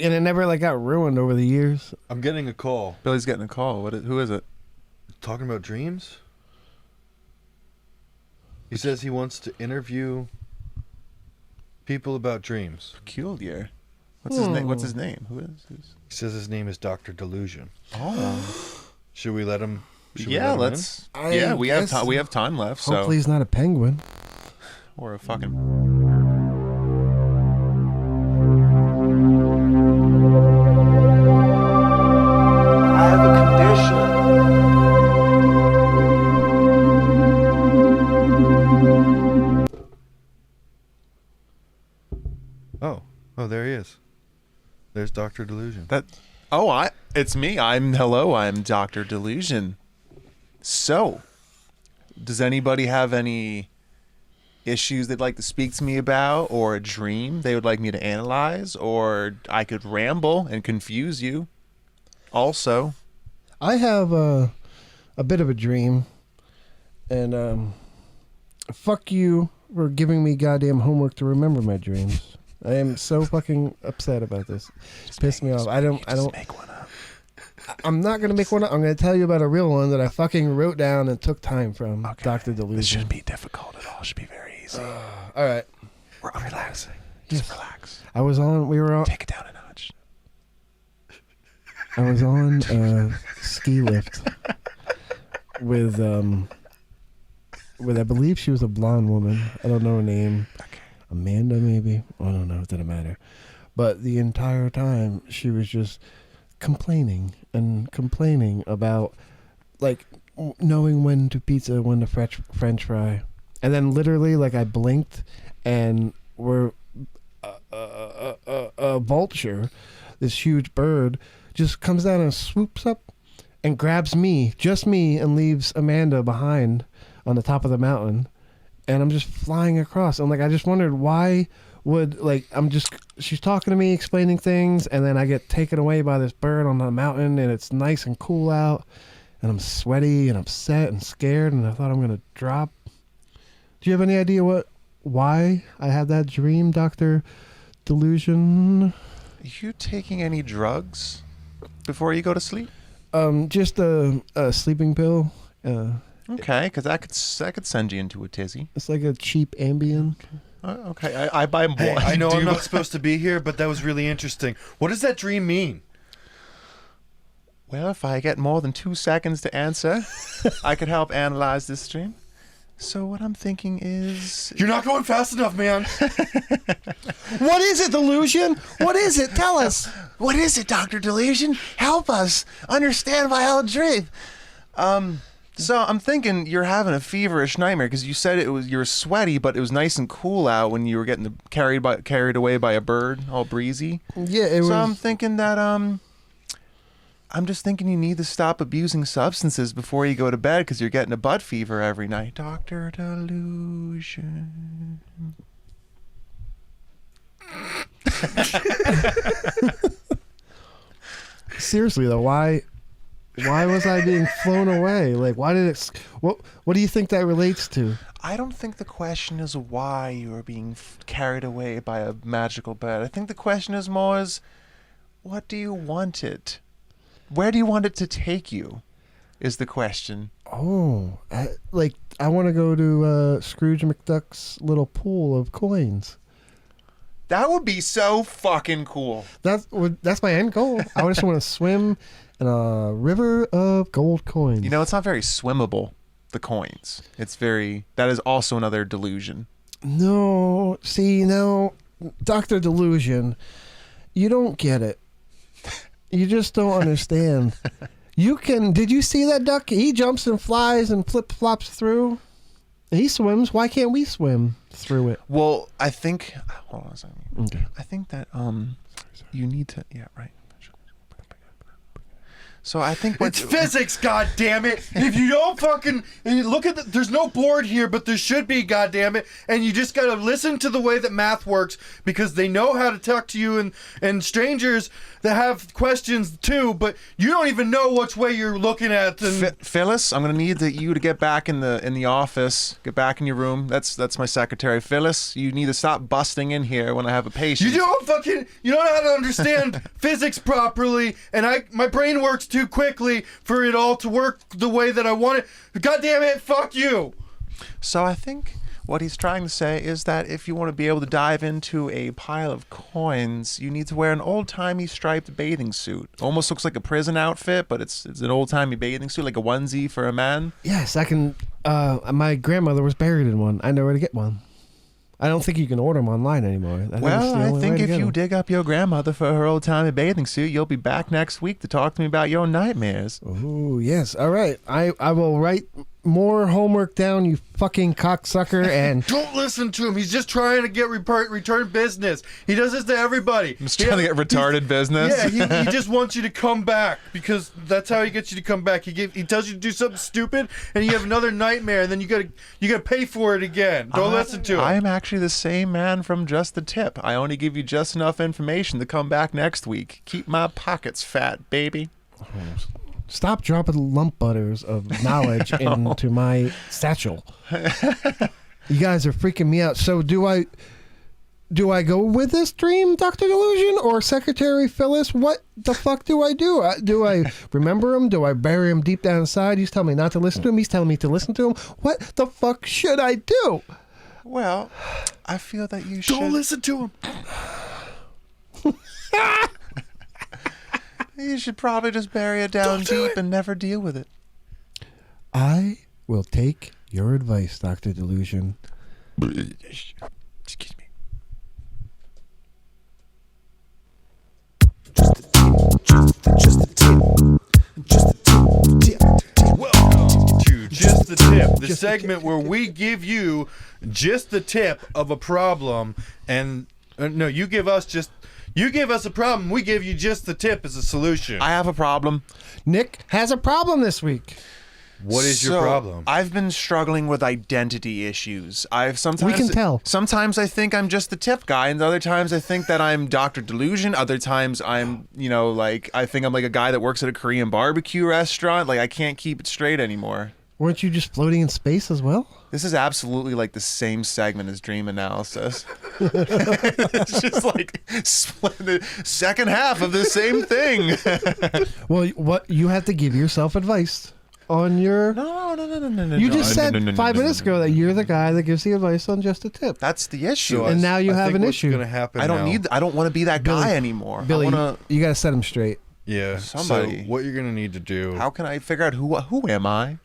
and it never like got ruined over the years. I'm getting a call. Billy's getting a call. Who is it? Talking about dreams? He says he wants to interview people about dreams. Peculiar. What's his name? What's his name? Who's? He says his name is Dr. Delusion. Oh. Should we let him? Should we Yeah, let him let's. I Yeah, we have guess- time. We have time left. So Hopefully, he's not a penguin. or a fucking. I have a condition. in? Oh, there he is. There's Dr. Delusion. It's me. I'm Dr. Delusion. So, does anybody have any issues they'd like to speak to me about, or a dream they would like me to analyze, or I could ramble and confuse you? Also, I have a bit of a dream, and fuck you for giving me goddamn homework to remember my dreams. I am so fucking upset about this. It's pissed me off. I don't. make one up. I'm not gonna make one up. I'm gonna tell you about a real one that I fucking wrote down and took time from. Okay. Dr. Delusion. This shouldn't be difficult at all. It should be very easy. All right. I'm relaxing. Just relax. We were on. Take it down a notch. I was on a ski lift with I believe she was a blonde woman. I don't know her name. Okay. Amanda, maybe. I don't know. It didn't matter. But the entire time she was just complaining about like knowing when to pizza, when to French fry, and then literally like I blinked and we're a vulture, this huge bird, just comes down and swoops up and grabs me, just me, and leaves Amanda behind on the top of the mountain. And I'm just flying across. I'm like, I just wondered why would, like, she's talking to me, explaining things, and then I get taken away by this bird on the mountain, and it's nice and cool out, and I'm sweaty and upset and scared, and I thought I'm going to drop. Do you have any idea why I had that dream, Dr. Delusion? Are you taking any drugs before you go to sleep? Just a sleeping pill. Okay, because that could send you into a tizzy. It's like a cheap Ambien. Okay, I buy more. Hey, I know I'm not supposed to be here, but that was really interesting. What does that dream mean? Well, if I get more than 2 seconds to answer, I could help analyze this dream. So what I'm thinking is... You're not going fast enough, man. What is it, Delusion? What is it? Tell us. What is it, Dr. Delusion? Help us understand my old dream. So I'm thinking you're having a feverish nightmare because you said you were sweaty, but it was nice and cool out when you were getting carried away by a bird, all breezy. Yeah, it was. So I'm thinking that I'm just thinking you need to stop abusing substances before you go to bed because you're getting a butt fever every night. Dr. Delusion. Seriously though, why was I being flown away? Like, why did it? What do you think that relates to? I don't think the question is why you are being carried away by a magical bed. I think the question is more what do you want it? Where do you want it to take you? Is the question. Oh, I want to go to Scrooge McDuck's little pool of coins. That would be so fucking cool. That's my end goal. I just want to swim in a river of gold coins. You know, it's not very swimmable, the coins. That is also another delusion. No, see, now, Dr. Delusion, you don't get it. You just don't understand. Did you see that duck? He jumps and flies and flip-flops through. He swims. Why can't we swim through it? Well, I think, hold on a second. Okay. I think that, you need to, yeah, right. So I think It's physics, god damn it! If you don't fucking look at there's no board here, but there should be, god damn it! And you just gotta listen to the way that math works because they know how to talk to you and strangers that have questions too, but you don't even know which way you're looking at. And Phyllis, I'm gonna need you to get back in the office, get back in your room. That's my secretary, Phyllis. You need to stop busting in here when I have a patient. you don't know how to understand physics properly, and my brain works too quickly for it all to work the way that I want it. God damn it, fuck you. So I think what he's trying to say is that if you want to be able to dive into a pile of coins, you need to wear an old-timey striped bathing suit. Almost looks like a prison outfit, but it's an old-timey bathing suit, like a onesie for a man. Yes, I can. My grandmother was buried in one. I know where to get one. I don't think you can order them online anymore. I think if you dig up your grandmother for her old-timey bathing suit, you'll be back next week to talk to me about your nightmares. Oh, yes. All right. I will write more homework down, you fucking cocksucker, and... Don't listen to him. He's just trying to get return business. He does this to everybody. I'm just trying to get retarded business. Yeah, he just wants you to come back because that's how he gets you to come back. He tells you to do something stupid, and you have another nightmare, and then you gotta pay for it again. Don't listen to him. I am actually the same man from Just the Tip. I only give you just enough information to come back next week. Keep my pockets fat, baby. Stop dropping lump butters of knowledge into my satchel. You guys are freaking me out. So do I go with this dream, Dr. Delusion, or Secretary Phyllis? What the fuck do I do? Do I remember him? Do I bury him deep down inside? He's telling me not to listen to him. He's telling me to listen to him. What the fuck should I do? Well, I feel that you should... Don't listen to him. You should probably just bury it down deep and never deal with it. I will take your advice, Dr. Delusion. Excuse me. Welcome to Just the Tip, the segment where we give you just the tip of a problem, and no, you give us a problem, we give you just the tip as a solution. I have a problem. Nick has a problem this week. What is your problem? I've been struggling with identity issues. We can tell. Sometimes I think I'm just the tip guy, and other times I think that I'm Dr. Delusion. Other times I'm, I think I'm like a guy that works at a Korean barbecue restaurant. Like I can't keep it straight anymore. Weren't you just floating in space as well? This is absolutely like the same segment as Dream Analysis. It's just like split the second half of the same thing. Well, what you have to give yourself advice on your... No. You just said 5 minutes ago that you're the guy that gives the advice on just a tip. That's the issue. And now you I have think an what's issue. Gonna happen I don't want to be that guy anymore. Billy, I wanna, you got to set him straight. Yeah. Somebody. So what you're gonna need to do? How can I figure out who am I?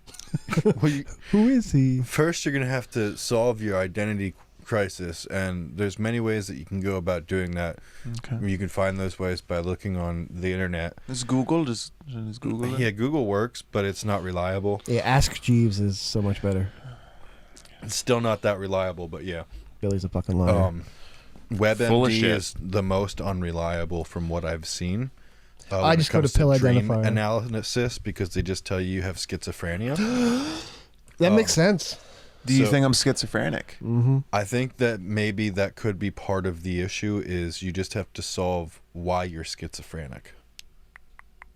Who is he? First, you're gonna have to solve your identity crisis, and there's many ways that you can go about doing that. Okay. You can find those ways by looking on the internet. Is Google just Google it? Yeah, Google works, but it's not reliable. Yeah, Ask Jeeves is so much better. It's still not that reliable, but yeah. Billy's a fucking liar. Full of WebMD shit. is the most unreliable from what I've seen. I when just it go to comes pill dream identifier. analysis, because they just tell you have schizophrenia. That makes sense. Do you So- think I'm schizophrenic? Mm-hmm. I think that maybe that could be part of the issue, is you just have to solve why you're schizophrenic.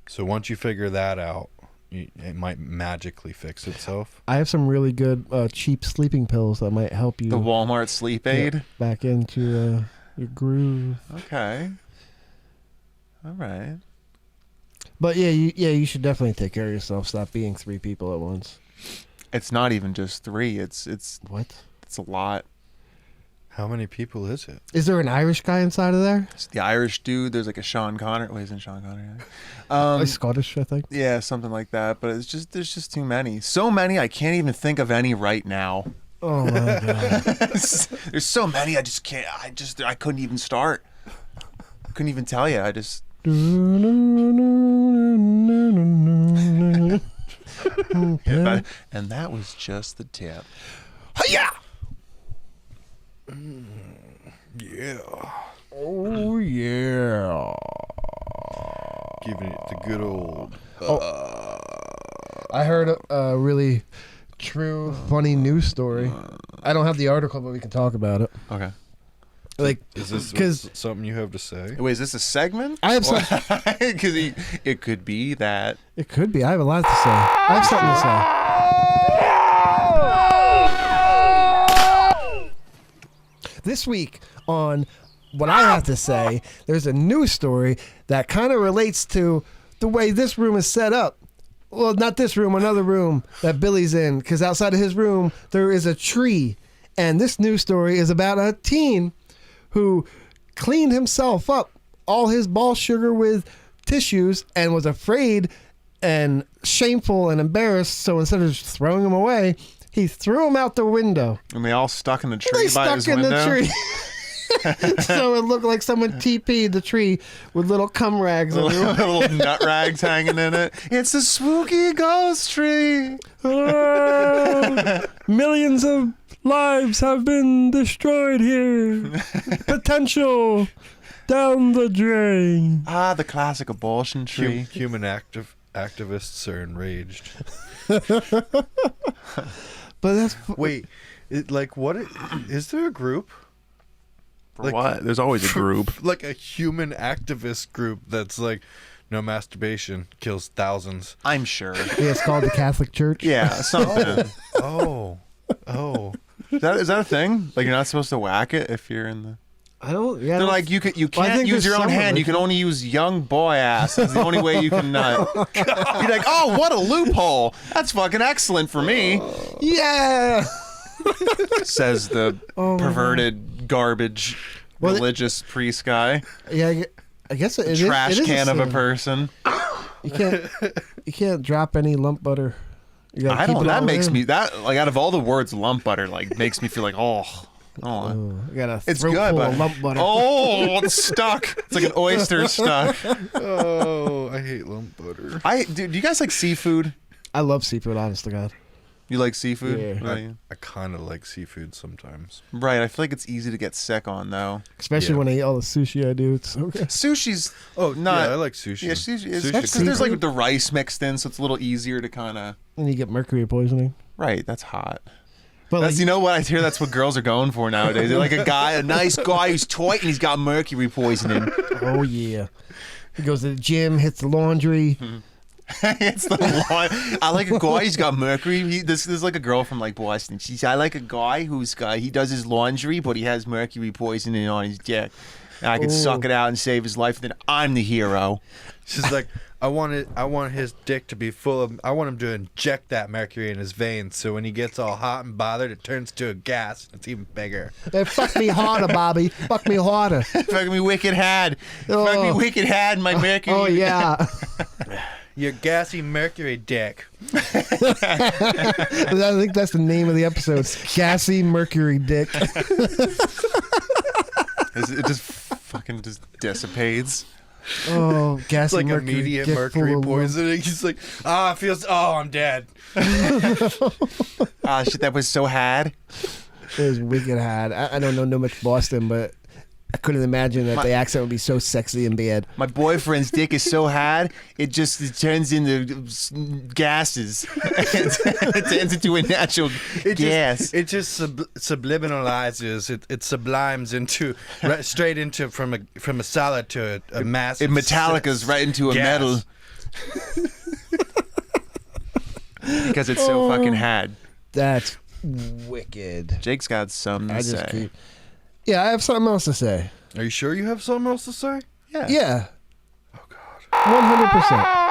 So once you figure that out, it might magically fix itself. I have some really good cheap sleeping pills that might help you The Walmart sleep aid? back into your groove. Okay. All right. But yeah, you should definitely take care of yourself. Stop being 3 people at once. It's not even just 3. It's What? a lot. How many people is it? Is there an Irish guy inside of there? It's the Irish dude. There's like a Sean Connery. Wait, isn't Sean Connery? Scottish, I think. Yeah, something like that. But there's just too many. So many, I can't even think of any right now. Oh my god. There's so many. I just can't. I couldn't even start. Couldn't even tell you. I just. And that was just the tip. Yeah. Yeah. Oh yeah. Giving it the good old. I heard a really true, funny news story. I don't have the article, but we can talk about it. Okay. Like, Is this 'cause- something you have to say? Wait, is this a segment? I have some. Because it could be that. It could be. I have a lot to say. I have something to say. This week on What I Have to Say, there's a news story that kind of relates to the way this room is set up. Well, not this room, another room that Billy's in, because outside of his room, there is a tree. And this news story is about a teen who cleaned himself up, all his ball sugar with tissues, and was afraid and shameful and embarrassed. So instead of just throwing them away, he threw them out the window. And they all stuck in the tree They by stuck his in window. the tree. So it looked like someone TP'd the tree with little cum rags. everywhere. Little nut rags hanging in it. It's a spooky ghost tree. Millions of lives have been destroyed here. Potential down the drain. Ah, the classic abortion tree. Human activists are enraged. But that's Wait, is there a group? For like- what? There's always a group. Like a human activist group that's like, no masturbation kills thousands. I'm sure. yeah, it's called the Catholic Church. Yeah, something. Oh. Is that a thing? Like you're not supposed to whack it if you're in the. I don't. Yeah, They're like you Well, I can't think use there's your own some hand. of You it. can only use young boy ass. That's the only way you can nut. You're like, oh, what a loophole! That's fucking excellent for me. yeah. Says the Oh, my perverted garbage Well, religious priest guy. Yeah, I guess it is. Trash it is can of a sin. person. You can't drop any lump butter. You gotta I keep don't. it That all makes in. me that like out of all the words, lump butter like makes me feel like oh. You got a It's throat good, full but of lump butter. oh, it's stuck. It's like an oyster stuck. Oh, I hate lump butter. Do you guys like seafood? I love seafood. Honest to God. You like seafood? Yeah. Right. I kind of like seafood sometimes. Right. I feel like it's easy to get sick on though. Especially Yeah. when I eat all the sushi I do. It's so good. Sushi's Oh, not. yeah, I like sushi. Yeah, sushi is Sushi's because good. there's like the rice mixed in, so it's a little easier to kind of. And you get mercury poisoning. Right. That's hot. But That's like, you know what I hear. That's what girls are going for nowadays. They're like a nice guy who's tight and he's got mercury poisoning. oh yeah. He goes to the gym, hits the laundry. It's the lawn. I like a guy who's got mercury. This is like a girl from like Boston. She said, I like a guy who's got he does his laundry, but he has mercury poisoning on his dick. And I could suck it out and save his life. Then I'm the hero. She's like, I want his dick to be full of. I want him to inject that mercury in his veins, so when he gets all hot and bothered, it turns to a gas. It's even bigger. Hey, fuck me harder, Bobby. Fuck me harder. Fuck me wicked had. Fuck me wicked had my mercury. Oh yeah. Your gassy mercury dick. I think that's the name of the episode. Gassy mercury dick. It just fucking just dissipates. Oh, It's gassy like mercury. immediate get mercury full of love. poisoning. He's like, it feels. Oh, I'm dead. Ah, shit, that was so hard. It was wicked hard. I don't know much Boston, but I couldn't imagine that the accent would be so sexy and bad. My boyfriend's dick is so hard, it turns into gases. It turns into a natural gas. It just subliminalizes. It sublimes into straight into from a solid to a mass. It Metallica's right into a gas. metal. Because it's so fucking hard. That's wicked. Jake's got something to say. Yeah, I have something else to say. Are you sure you have something else to say? Yeah. Oh God. 100%.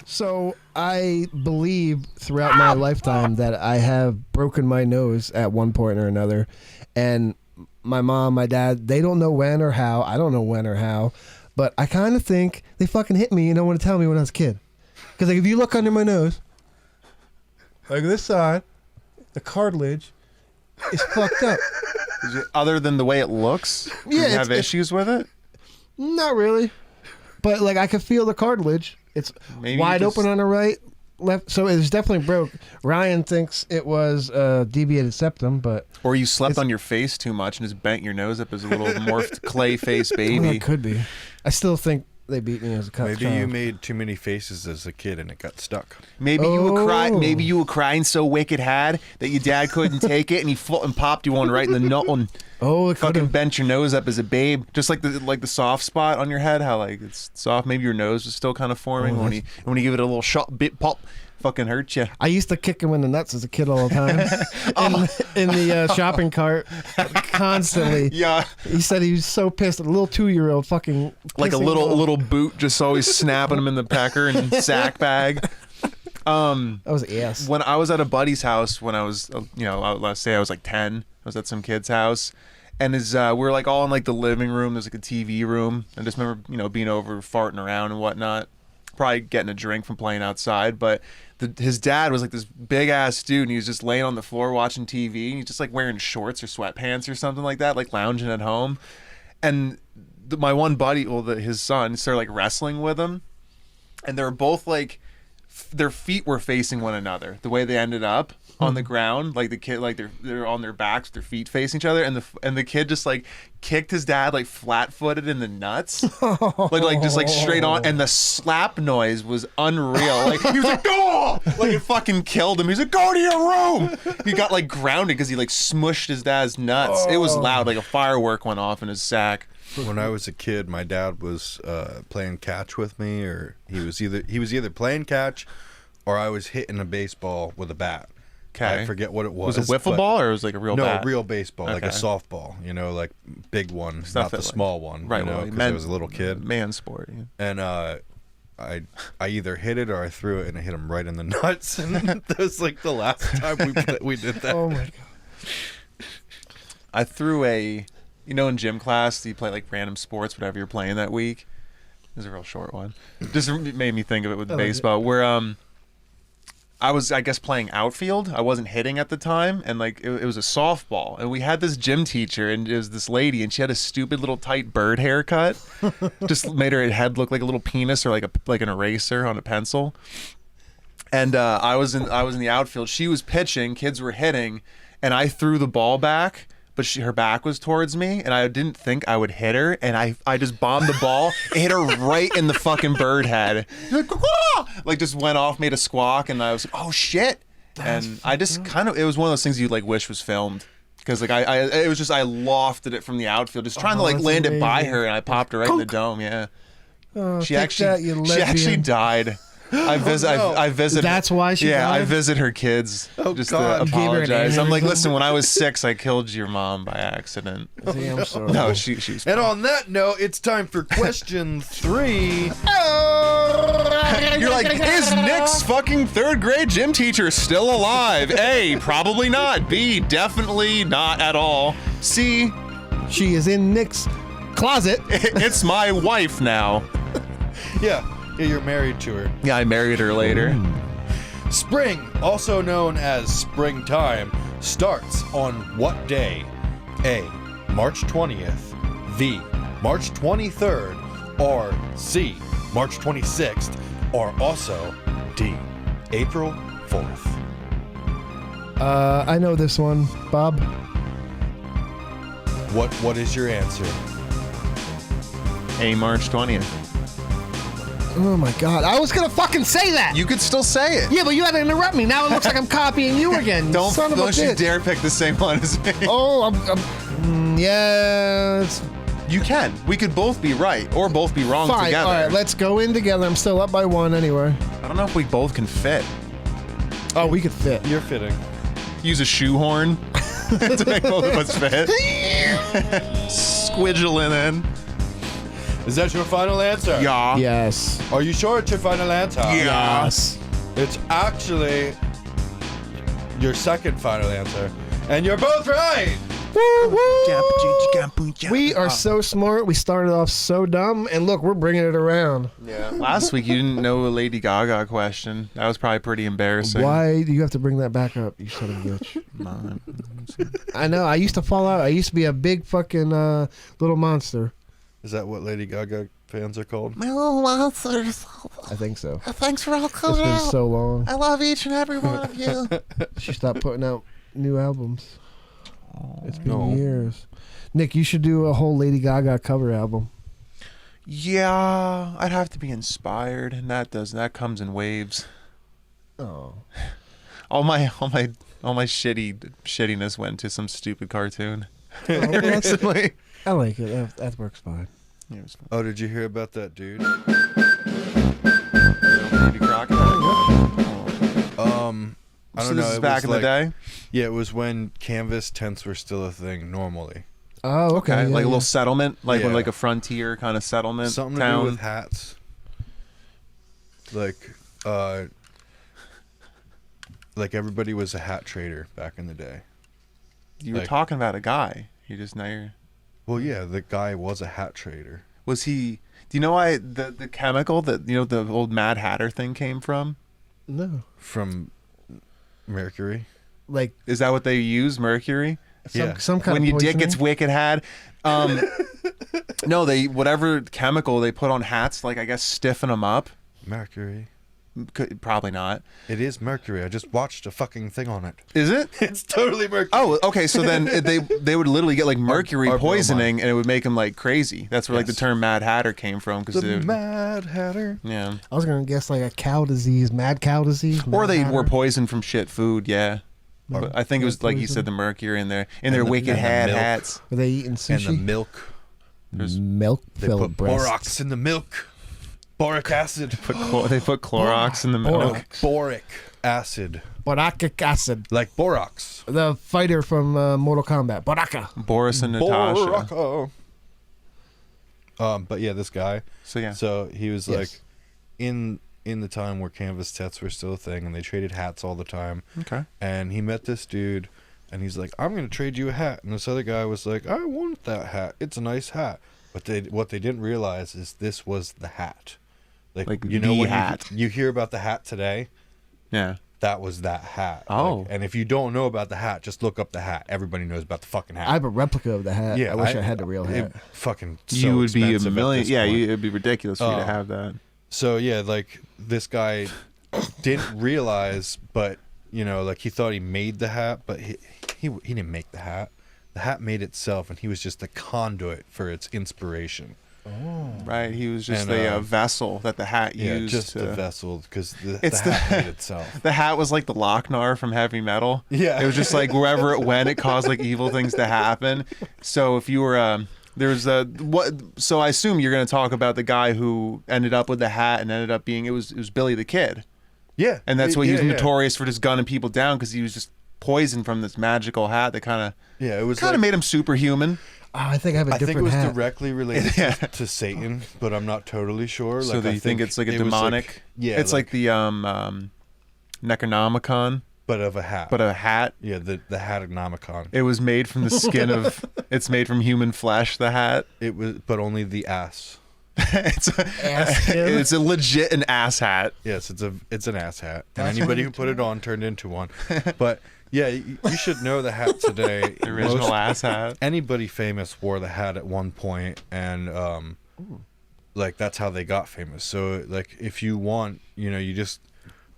So I believe throughout my lifetime that I have broken my nose at one point or another, and my mom, my dad, they don't know when or how. I don't know when or how, but I kind of think they fucking hit me and don't want to tell me when I was a kid. Because like if you look under my nose, like this side, the cartilage is fucked up. Other than the way it looks, Yeah, you have issues with it? Not really, but like I could feel the cartilage. It's Maybe wide you just- open on the right, left. So it's definitely broke. Ryan thinks it was deviated septum, but Or you slept on your face too much and just bent your nose up as a little morphed clay face well, baby. it could be. I still think they beat me as a child. Maybe you made too many faces as a kid and it got stuck. Maybe you were crying. Oh. Maybe you were crying so wicked hard that your dad couldn't take it, and he and popped you one right in the nut and Oh, it could fucking have. bent your nose up as a babe, just like the soft spot on your head. How like it's soft. Maybe your nose was still kind of forming Oh, when you give it a little shot, bit pop, fucking hurt you. I used to kick him in the nuts as a kid all the time in the shopping cart, constantly. Yeah, He said he was so pissed. A little 2-year-old fucking like a pissing him off. little boot, just always snapping him in the pecker and sack bag. That was ass. When I was at a buddy's house when I was, let's say I was like 10, I was at some kid's house, and we were like all in like the living room. There's like a TV room. I just remember, being over, farting around and whatnot, probably getting a drink from playing outside. But his dad was like this big ass dude, and he was just laying on the floor watching TV, and he's just like wearing shorts or sweatpants or something like that, like lounging at home. And my one buddy, his son, started like wrestling with him, and they were both like, their feet were facing one another. The way they ended up on the ground, like the kid, like they're on their backs with their feet facing each other, and the kid just like kicked his dad like flat-footed in the nuts, like just like straight on, and the slap noise was unreal. Like he was like, "Go!" Like it fucking killed him. He was like, "Go to your room." He got like grounded because he like smushed his dad's nuts. It was loud, like a firework went off in his sack. When I was a kid, my dad was playing catch with me, or he was either playing catch, or I was hitting a baseball with a bat. Okay. I forget what it was. Was it wiffle ball or was it like a real bat? No, real baseball, like a Okay. softball. Like big one, Stuff not the that, like- small one. Right, Because well, I was a little kid, Man sport. Yeah. and I either hit it or I threw it, and I hit him right in the nuts. And that was like the last time we did that. Oh my god. I threw in gym class, you play like random sports, whatever you're playing that week. It was a real short one. Just made me think of it with like baseball, where I was, I guess, playing outfield. I wasn't hitting at the time, and like it was a softball. And we had this gym teacher, and it was this lady, and she had a stupid little tight bird haircut. Just made her head look like a little penis or like an eraser on a pencil. And I was in the outfield. She was pitching, kids were hitting, and I threw the ball back. But her back was towards me, and I didn't think I would hit her, and I just bombed the ball, and hit her right in the fucking bird head. Like just went off, made a squawk, and I was like, oh shit. And I just it was one of those things you like wish was filmed. Because like it was just, I lofted it from the outfield, just trying to like that's land it by amazing. her, and I popped her right in the dome, yeah. Oh, She take actually that, you she actually lesbian. died. I visit. That's why she I died? visit her kids just God. to You gave her an apologize. I'm like, aneurysm? listen, when I was 6, I killed your mom by accident. See, I'm sorry. No, she's. And on that note, it's time for question 3. You're like, is Nick's fucking 3rd grade gym teacher still alive? A, probably not. B, definitely not at all. C, She is in Nick's closet. it's my wife now. Yeah, you're married to her. Yeah, I married her later. Spring, also known as springtime, starts on what day? A. March 20th, B. March 23rd, or C. March 26th, or also D. April 4th. I know this one, Bob. What is your answer? A March 20th. Oh my God! I was gonna fucking say that. You could still say it. Yeah, but you had to interrupt me. Now it looks like I'm copying you again. Don't son of a you bitch. dare pick the same one as me. Oh, yeah. It's You can. We could both be right or both be wrong fine. together. All right, let's go in together. I'm still up by 1 anyway. I don't know if we both can fit. Oh, we could fit. You're fitting. Use a shoehorn to make both of us fit. Squidgling in. Is that your final answer? Yeah. Yes. Are you sure it's your final answer? Yeah. Yes. It's actually your second final answer. And you're both right! Woo, woo. We are so smart. We started off so dumb, and look, we're bringing it around. Yeah. Last week you didn't know a Lady Gaga question. That was probably pretty embarrassing. Why do you have to bring that back up, you son of a bitch? I know. I used to fall out. I used to be a big fucking little monster. Is that what Lady Gaga fans are called? My little monsters. I think so. Thanks for all It's coming been out. so long. I love each and every one of you. She stopped putting out new albums. It's been No. years. Nick, you should do a whole Lady Gaga cover album. Yeah, I'd have to be inspired, and that comes in waves. Oh. All my shittiness went to some stupid cartoon that's- recently. I like it. That works fine. Yeah, it was fun. Oh, did you hear about that dude? Baby crocodile. I So don't this know. is It back was in the like- day. Yeah, it was when canvas tents were still a thing normally. Oh, okay. Okay, yeah, like a yeah. little settlement, like Yeah. like a frontier kind of settlement Something to town. do with hats. Like everybody was a hat trader back in the day. You were like- talking about a guy. You just now you're. Well, yeah, the guy was a hat trader. Was he? Do you know why the chemical that the old Mad Hatter thing came from? No. From Mercury. Like Is that what they use? Mercury. some kind When of your dick poisoning? gets wicked had. No, whatever chemical they put on hats, like I guess stiffen them up. Mercury. Probably not. It is Mercury. I just watched a fucking thing on it. Is it? It's totally Mercury. Oh, okay. So then they would literally get like mercury or poisoning, and it would make them like crazy. That's where like the Yes. term Mad Hatter came from, because The Mad Hatter. yeah. I was gonna guess like a cow disease, mad cow disease. Or Mad they Hatter. were poisoned from shit food. Yeah. But I think it was like you said, the mercury in their wicked and the hat milk. hats. Were they eating And sushi? the milk. Milk They filled put breasts. borax in the milk. Boric acid. They put Clorox in the No, milk. boric acid. Boracic acid. Like borax. The fighter from Mortal Kombat. Boraka. Boris and Natasha. Boraka. But yeah, this guy. So yeah. So he was Yes. like in the time where canvas sets were still a thing and they traded hats all the time. Okay. And he met this dude and he's like, I'm gonna trade you a hat. And this other guy was like, I want that hat. It's a nice hat. But what they didn't realize is this was the hat. Like you know the when hat. you hear about the hat today, Yeah. that was that hat. Oh. Like, and if you don't know about the hat, just look up the hat. Everybody knows about the fucking hat. I have a replica of the hat. Yeah, I wish I had the real hat. It fucking so You would be a expensive at million. this Yeah, point. it'd be ridiculous for you to Oh. have that. So yeah, like this guy didn't realize, but you know, like he thought he made the hat, but he didn't make the hat. The hat made itself, and he was just the conduit for its inspiration. Right. He was just And, a vessel that the hat Yeah, used. just to, the vessel, because the It's hat the- made itself. The hat was like the Lochnar from Heavy Metal. Yeah. It was just like wherever it went, it caused like evil things to happen. So if you were there's a what? So I assume you're going to talk about the guy who ended up with the hat and ended up being it was Billy the Kid, Yeah, and that's why he was yeah. notorious for just gunning people down because he was just poisoned from this magical hat that kind Yeah, it was of like, made him superhuman. Oh, I think I have a I think it different was hat. directly related Yeah. to Satan, but I'm not totally sure. So Like, that I you think it's like a it was demonic? yeah, it's like the Necronomicon, but of a hat. but a hat. yeah, the Hatanomicon. It was made from the skin of. It's made from human flesh. The hat. It was, but only the ass. It's a legit an ass hat. Yes, it's an ass hat, and anybody who put it on turned into one. But yeah, you should know the hat today. The original ass hat. Anybody famous wore the hat at one point, and like that's how they got famous. So like if you want, you just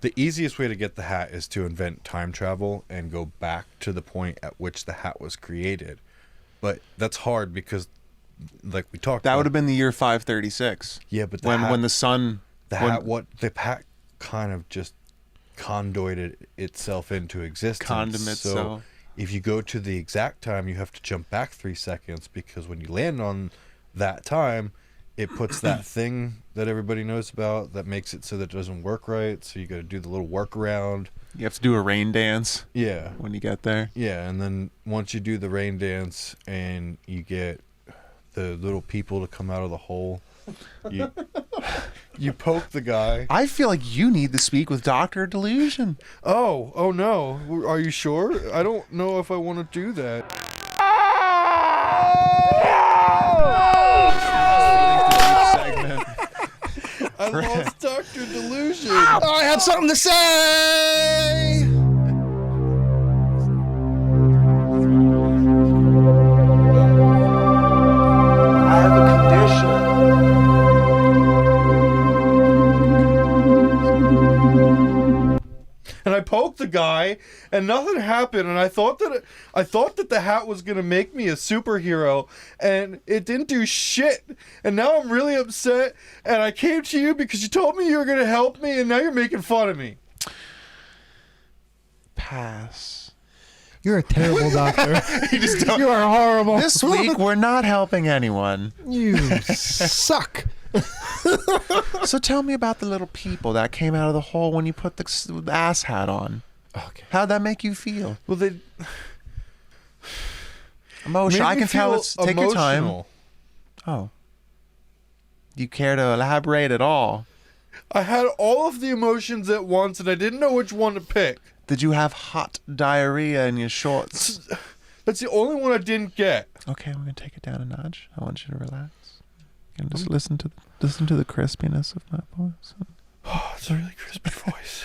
the easiest way to get the hat is to invent time travel and go back to the point at which the hat was created. But that's hard because, like we talked That about, would have been the year 536. yeah, but When the sun. the hat kind of just conduited itself into existence. Condiments, so. If you go to the exact time, you have to jump back 3 seconds, because when you land on that time, it puts that thing that everybody knows about that makes it so that it doesn't work right. So you got to do the little workaround. You have to do a rain dance. Yeah. When you get there. Yeah, and then once you do the rain dance and you get the little people to come out of the hole, you poke the guy. I feel like you need to speak with Dr. Delusion. Oh no. Are you sure? I don't know if I want to do that. I lost Dr. Delusion. Oh, I had something to say. I have a condition. And I poked the guy, and nothing happened. And I thought that the hat was gonna make me a superhero, and it didn't do shit. And now I'm really upset. And I came to you because you told me you were gonna help me, and now you're making fun of me. Pass. You're a terrible doctor. You just don't. You are horrible. This week we're not helping anyone. You suck. So tell me about the little people that came out of the hole when you put the ass hat on. Okay. How'd that make you feel? Well, they Emotion. I can tell. It's take your time. emotional. Oh. You care to elaborate at all? I had all of the emotions at once, and I didn't know which one to pick. Did you have hot diarrhea in your shorts? That's the only one I didn't get. Okay, we're gonna take it down a notch. I want you to relax. You can just listen to the crispiness of my voice. Oh, it's a really crispy voice.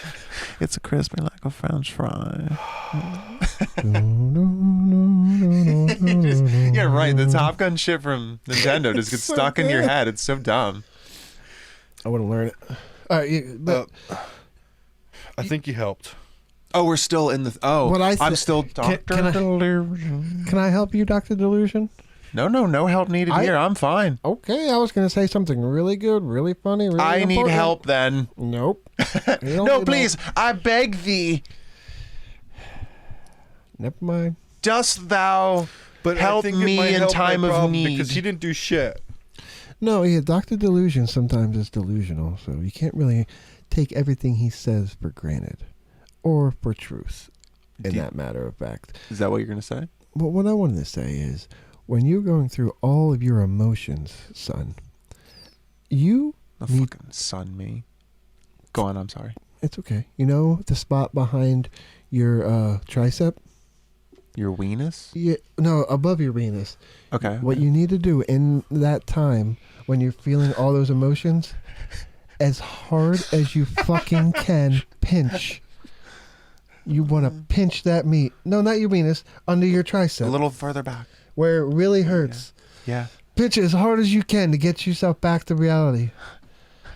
It's a crispy like a French fry. Yeah, right. The Top Gun shit from Nintendo just gets so stuck in your good. head. It's so dumb. I want to learn it. All right, but I think you helped. Oh, we're still in the. Oh, What I I'm thi- still can Doctor I- Delusion. can I help you, Dr. Delusion? No help needed here. I'm fine. Okay, I was going to say something really good, really funny, really I need important. help then. Nope. You don't No, need please, help. I beg thee. Never mind. Dost thou But help I think it me might in help time my of problem need? because he didn't do shit. No, yeah, Dr. Delusion sometimes is delusional, so you can't really take everything he says for granted or for truth in that matter of fact. Is that what you're gonna say? But what I wanted to say is, when you're going through all of your emotions, son, you The need... fucking son me. Go on. I'm sorry. It's okay. You know the spot behind your tricep? Your weenus? Yeah, no, above your venus. Okay. What you need to do in that time when you're feeling all those emotions, as hard as you fucking can, pinch. You want to pinch that meat. No, not your venus. Under your tricep. A little further back. Where it really hurts. Yeah. Pinch it as hard as you can to get yourself back to reality.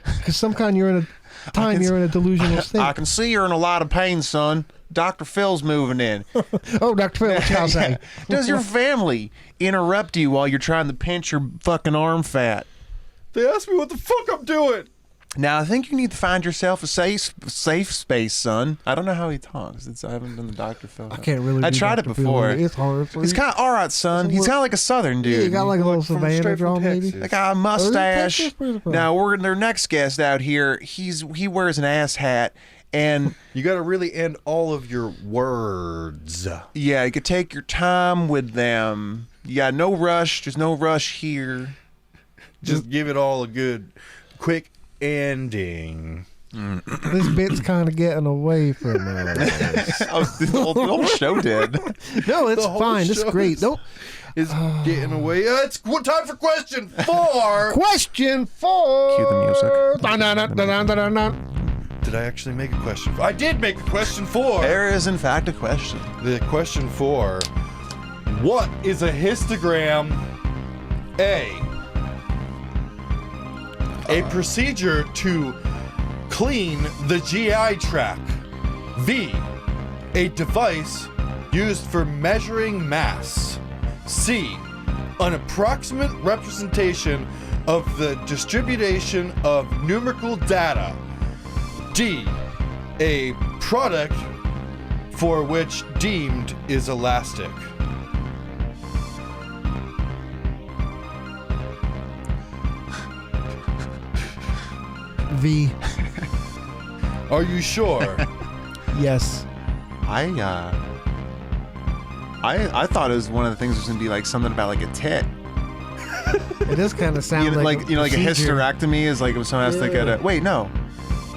Because sometimes you're in a delusional state. I can see you're in a lot of pain, son. Dr. Phil's moving in. Oh, Dr. Phil, what y'all say? Does your family interrupt you while you're trying to pinch your fucking arm fat? They asked me what the fuck I'm doing. Now, I think you need to find yourself a safe space, son. I don't know how he talks. I haven't done the Dr. Phil. I can't really I do tried Dr. it Phil. before. It's hard. He's kind of all right, son. He's kind of like a Southern dude. Yeah, you got like a little From Savannah straight draw, from maybe? Texas. They got a mustache. Texas? Where's it from? Now their next guest out here. He wears an ass hat, and You got to really end all of your words. yeah, you could take your time with them. You got no rush. There's no rush here. Just give it all a good, quick ending. This bit's kind of getting away from us. Oh, the whole show did. No, it's The whole fine. It's show great. is- Don't. is getting away. It's time for question 4. Question 4. Cue the music. Dun, dun, dun, dun, dun, dun, dun. Did I actually make a question? I did make a question 4. There is, in fact, a question. The question 4. What is a histogram? A procedure to clean the GI tract. V. A device used for measuring mass. C. An approximate representation of the distribution of numerical data. D. A product for which deemed is elastic. V. Are you sure? Yes. I thought it was one of the things was gonna be like something about like a tit. It does kind of sound Like a procedure. hysterectomy is like if someone has to get a wait no.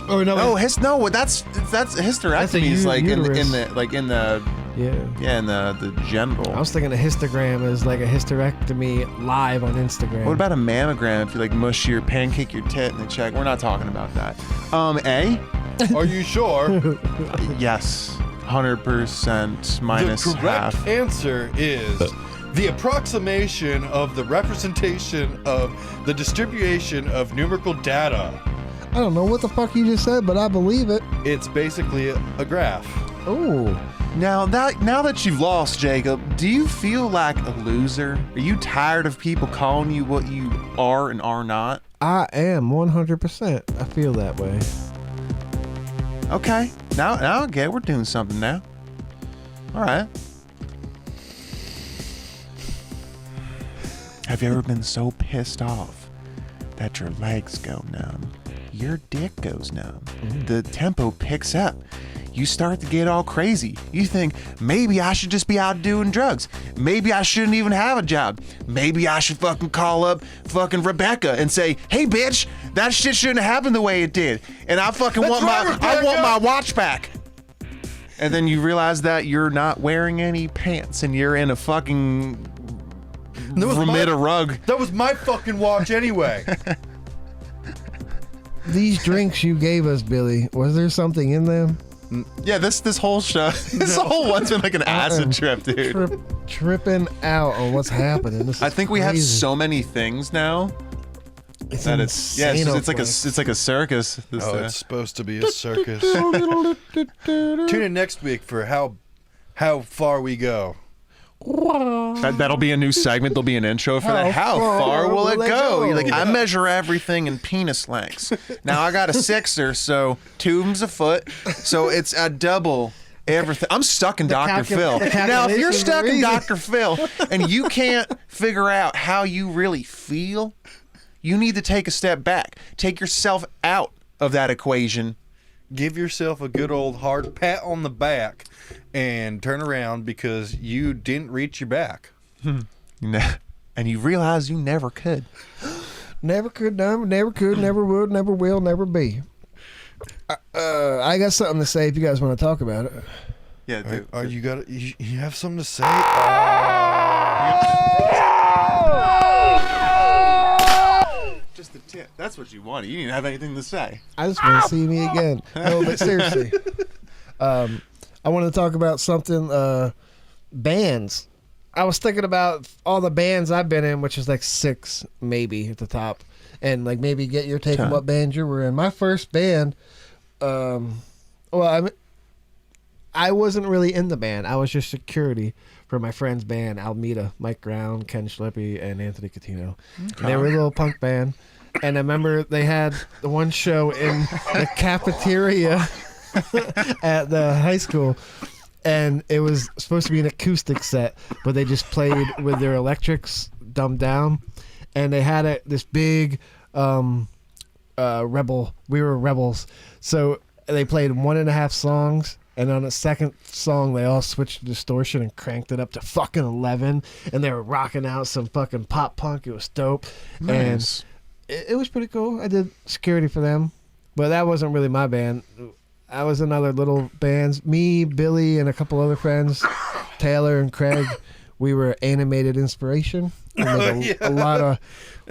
Oh no. Oh, that's hysterectomy is like in uterus. the Yeah. in the genital. I was thinking a histogram is like a hysterectomy live on Instagram. What about a mammogram if you like mush your pancake your tit and they check? We're not talking about that. A? Are you sure? Yes. 100% minus The correct half. answer is the approximation of the representation of the distribution of numerical data. I don't know what the fuck you just said, but I believe it. It's basically a graph. Oh. Now that you've lost, Jacob, do you feel like a loser? Are you tired of people calling you what you are and are not? I am 100%. I feel that way. Okay. Now okay, we're doing something now. All right. Have you ever been so pissed off that your legs go numb? Your dick goes numb. The tempo picks up. You start to get all crazy. You think, maybe I should just be out doing drugs. Maybe I shouldn't even have a job. Maybe I should fucking call up fucking Rebecca and say, hey bitch, that shit shouldn't have happened the way it did. And I fucking want my watch back. And then you realize that you're not wearing any pants and you're in a fucking Vermita rug. That was my fucking watch anyway. These drinks you gave us, Billy, was there something in them? Yeah, this whole show, this whole one's been like an acid trip, dude. Tripping out on what's happening. This is I think we have crazy. so many things now It's that it's like a circus. This, Oh, it's supposed to be a circus. Tune in next week for how far we go. that'll be a new segment. There'll be an intro for that. How far will it go? You're like, I measure everything in penis lengths. Now I got a 6er, so 2's a foot, so it's a double everything. I'm stuck in Dr. Phil. Now, if you're stuck in Dr. Phil and you can't figure out how you really feel, you need to take a step back. Take yourself out of that equation. Give yourself a good old hard pat on the back and turn around because you didn't reach your back. And you realize you never could. Never could, never could, never would, never will, never be. I got something to say if you guys want to talk about it. Yeah, dude. You have something to say? Just the tip. That's what you wanted. You didn't have anything to say. I just want to see me again. No, but seriously. I want to talk about something, bands. I was thinking about all the bands I've been in, which is like 6 maybe at the top. And like maybe get your take on what band you were in. My first band, I wasn't really in the band. I was just security for my friend's band, Almeida, Mike Brown, Ken Schlippy, and Anthony Catino. And they were a little punk band. And I remember they had the one show in the cafeteria at the high school. And it was supposed to be an acoustic set, but they just played with their electrics dumbed down. And they had this big rebel. We were rebels. So they played 1.5 songs. And on the second song, they all switched to distortion and cranked it up to fucking 11. And they were rocking out some fucking pop punk. It was dope. Nice. And it was pretty cool. I did security for them. But that wasn't really my band. I was in other little bands. Me, Billy, and a couple other friends, Taylor and Craig, we were animated inspiration. We made a lot of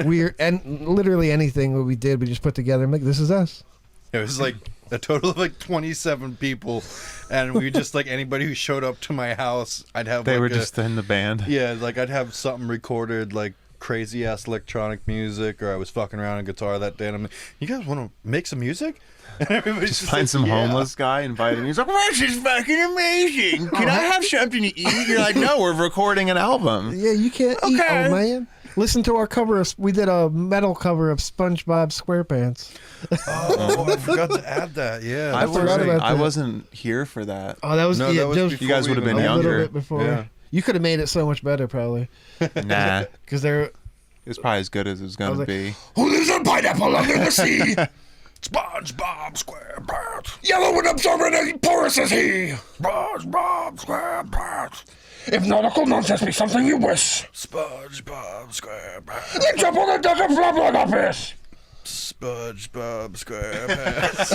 weird, and literally anything that we did, we just put together and like, this is us. It was like a total of like 27 people, and we just like anybody who showed up to my house, I'd have. They like were a, just in the band. Yeah, like I'd have something recorded, like crazy ass electronic music, or I was fucking around on guitar that day, and I'm like, "You guys want to make some music?" And everybody's Just just find like, some "Yeah." homeless guy, invite him. He's like, "This is fucking amazing. Can I have something to eat?" You're like, "No, we're recording an album." Yeah, you can't eat, Okay. old man. Listen to our cover. We did a metal cover of SpongeBob SquarePants. Oh, I forgot to add that. Yeah, I forgot about I that. wasn't here for that. Oh, that was, No, yeah, that was that was before You guys we would have even been a younger. little bit before. Yeah. You could have made it so much better, probably, Nah, because they're. it's probably as good as it was gonna like, be. Who lives a pineapple under the sea? SpongeBob SquarePants. Yellow and absorbent and porous is he. SpongeBob SquarePants. If nautical nonsense be something you wish, SpongeBob SquarePants. then jump on the deck and flop like a fish. SpongeBob SquarePants.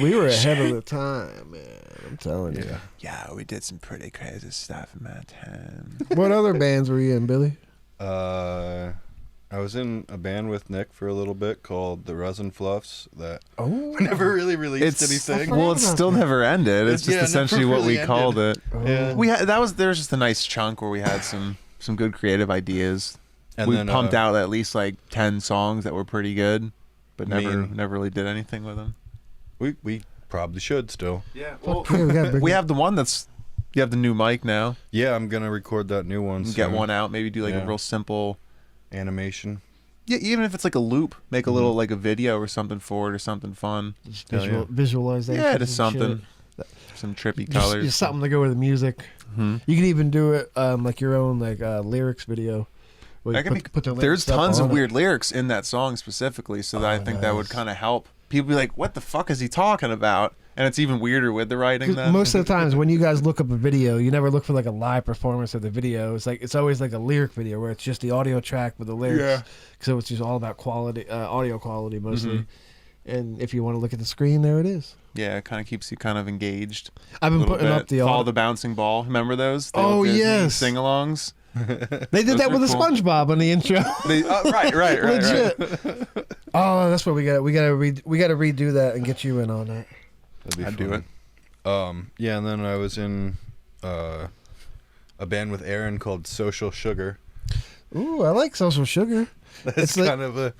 We were ahead of the time, man. I'm telling you. Yeah, we did some pretty crazy stuff in that time. What other bands were you in, Billy? I was in a band with Nick for a little bit called the Resin Fluffs that Oh, never really released anything. Well, it's still never ended. It's just Yeah, essentially never what we really called it. Yeah. We had there's just a nice chunk where we had some good creative ideas. And we then, pumped out at least like 10 songs that were pretty good, but never Mean. really did anything with them. We probably should still. Yeah, yeah, we gotta bring we have the one that's you have the new mic now. Yeah, I'm gonna record that new one. Get soon. one out. Maybe do like Yeah. a real simple. Animation. Yeah, even if it's like a loop, make a little like a video or something for it or something fun. visualization. Yeah, just something. Some trippy Just, colors. just something to go with the music. Mhm. You can even do it like your own lyrics video. where you That could put the there's lyrics up tons of on it. weird lyrics in that song specifically, so that I think that would nice. kind of help. People be like, "What the fuck is he talking about?" And it's even weirder with the writing. 'Cause Then most of the times when you guys look up a video, you never look for like a live performance of the video. It's always like a lyric video where it's just the audio track with the lyrics. Yeah. So it's just all about quality, audio quality mostly. Mhm. And if you want to look at the screen, there it is. yeah, it kind of keeps you kind of engaged. I've A been little putting bit. up the Follow the bouncing ball. Remember those? Oh, yes. sing-alongs. They did Those that are with the cool. SpongeBob on the intro. Right. Legit. Oh, that's what we got. We got to redo that and get you in on that. That'd be I'd fun. do it. Yeah, and then I was in a band with Aaron called Social Sugar. Ooh, I like Social Sugar. That's It's like-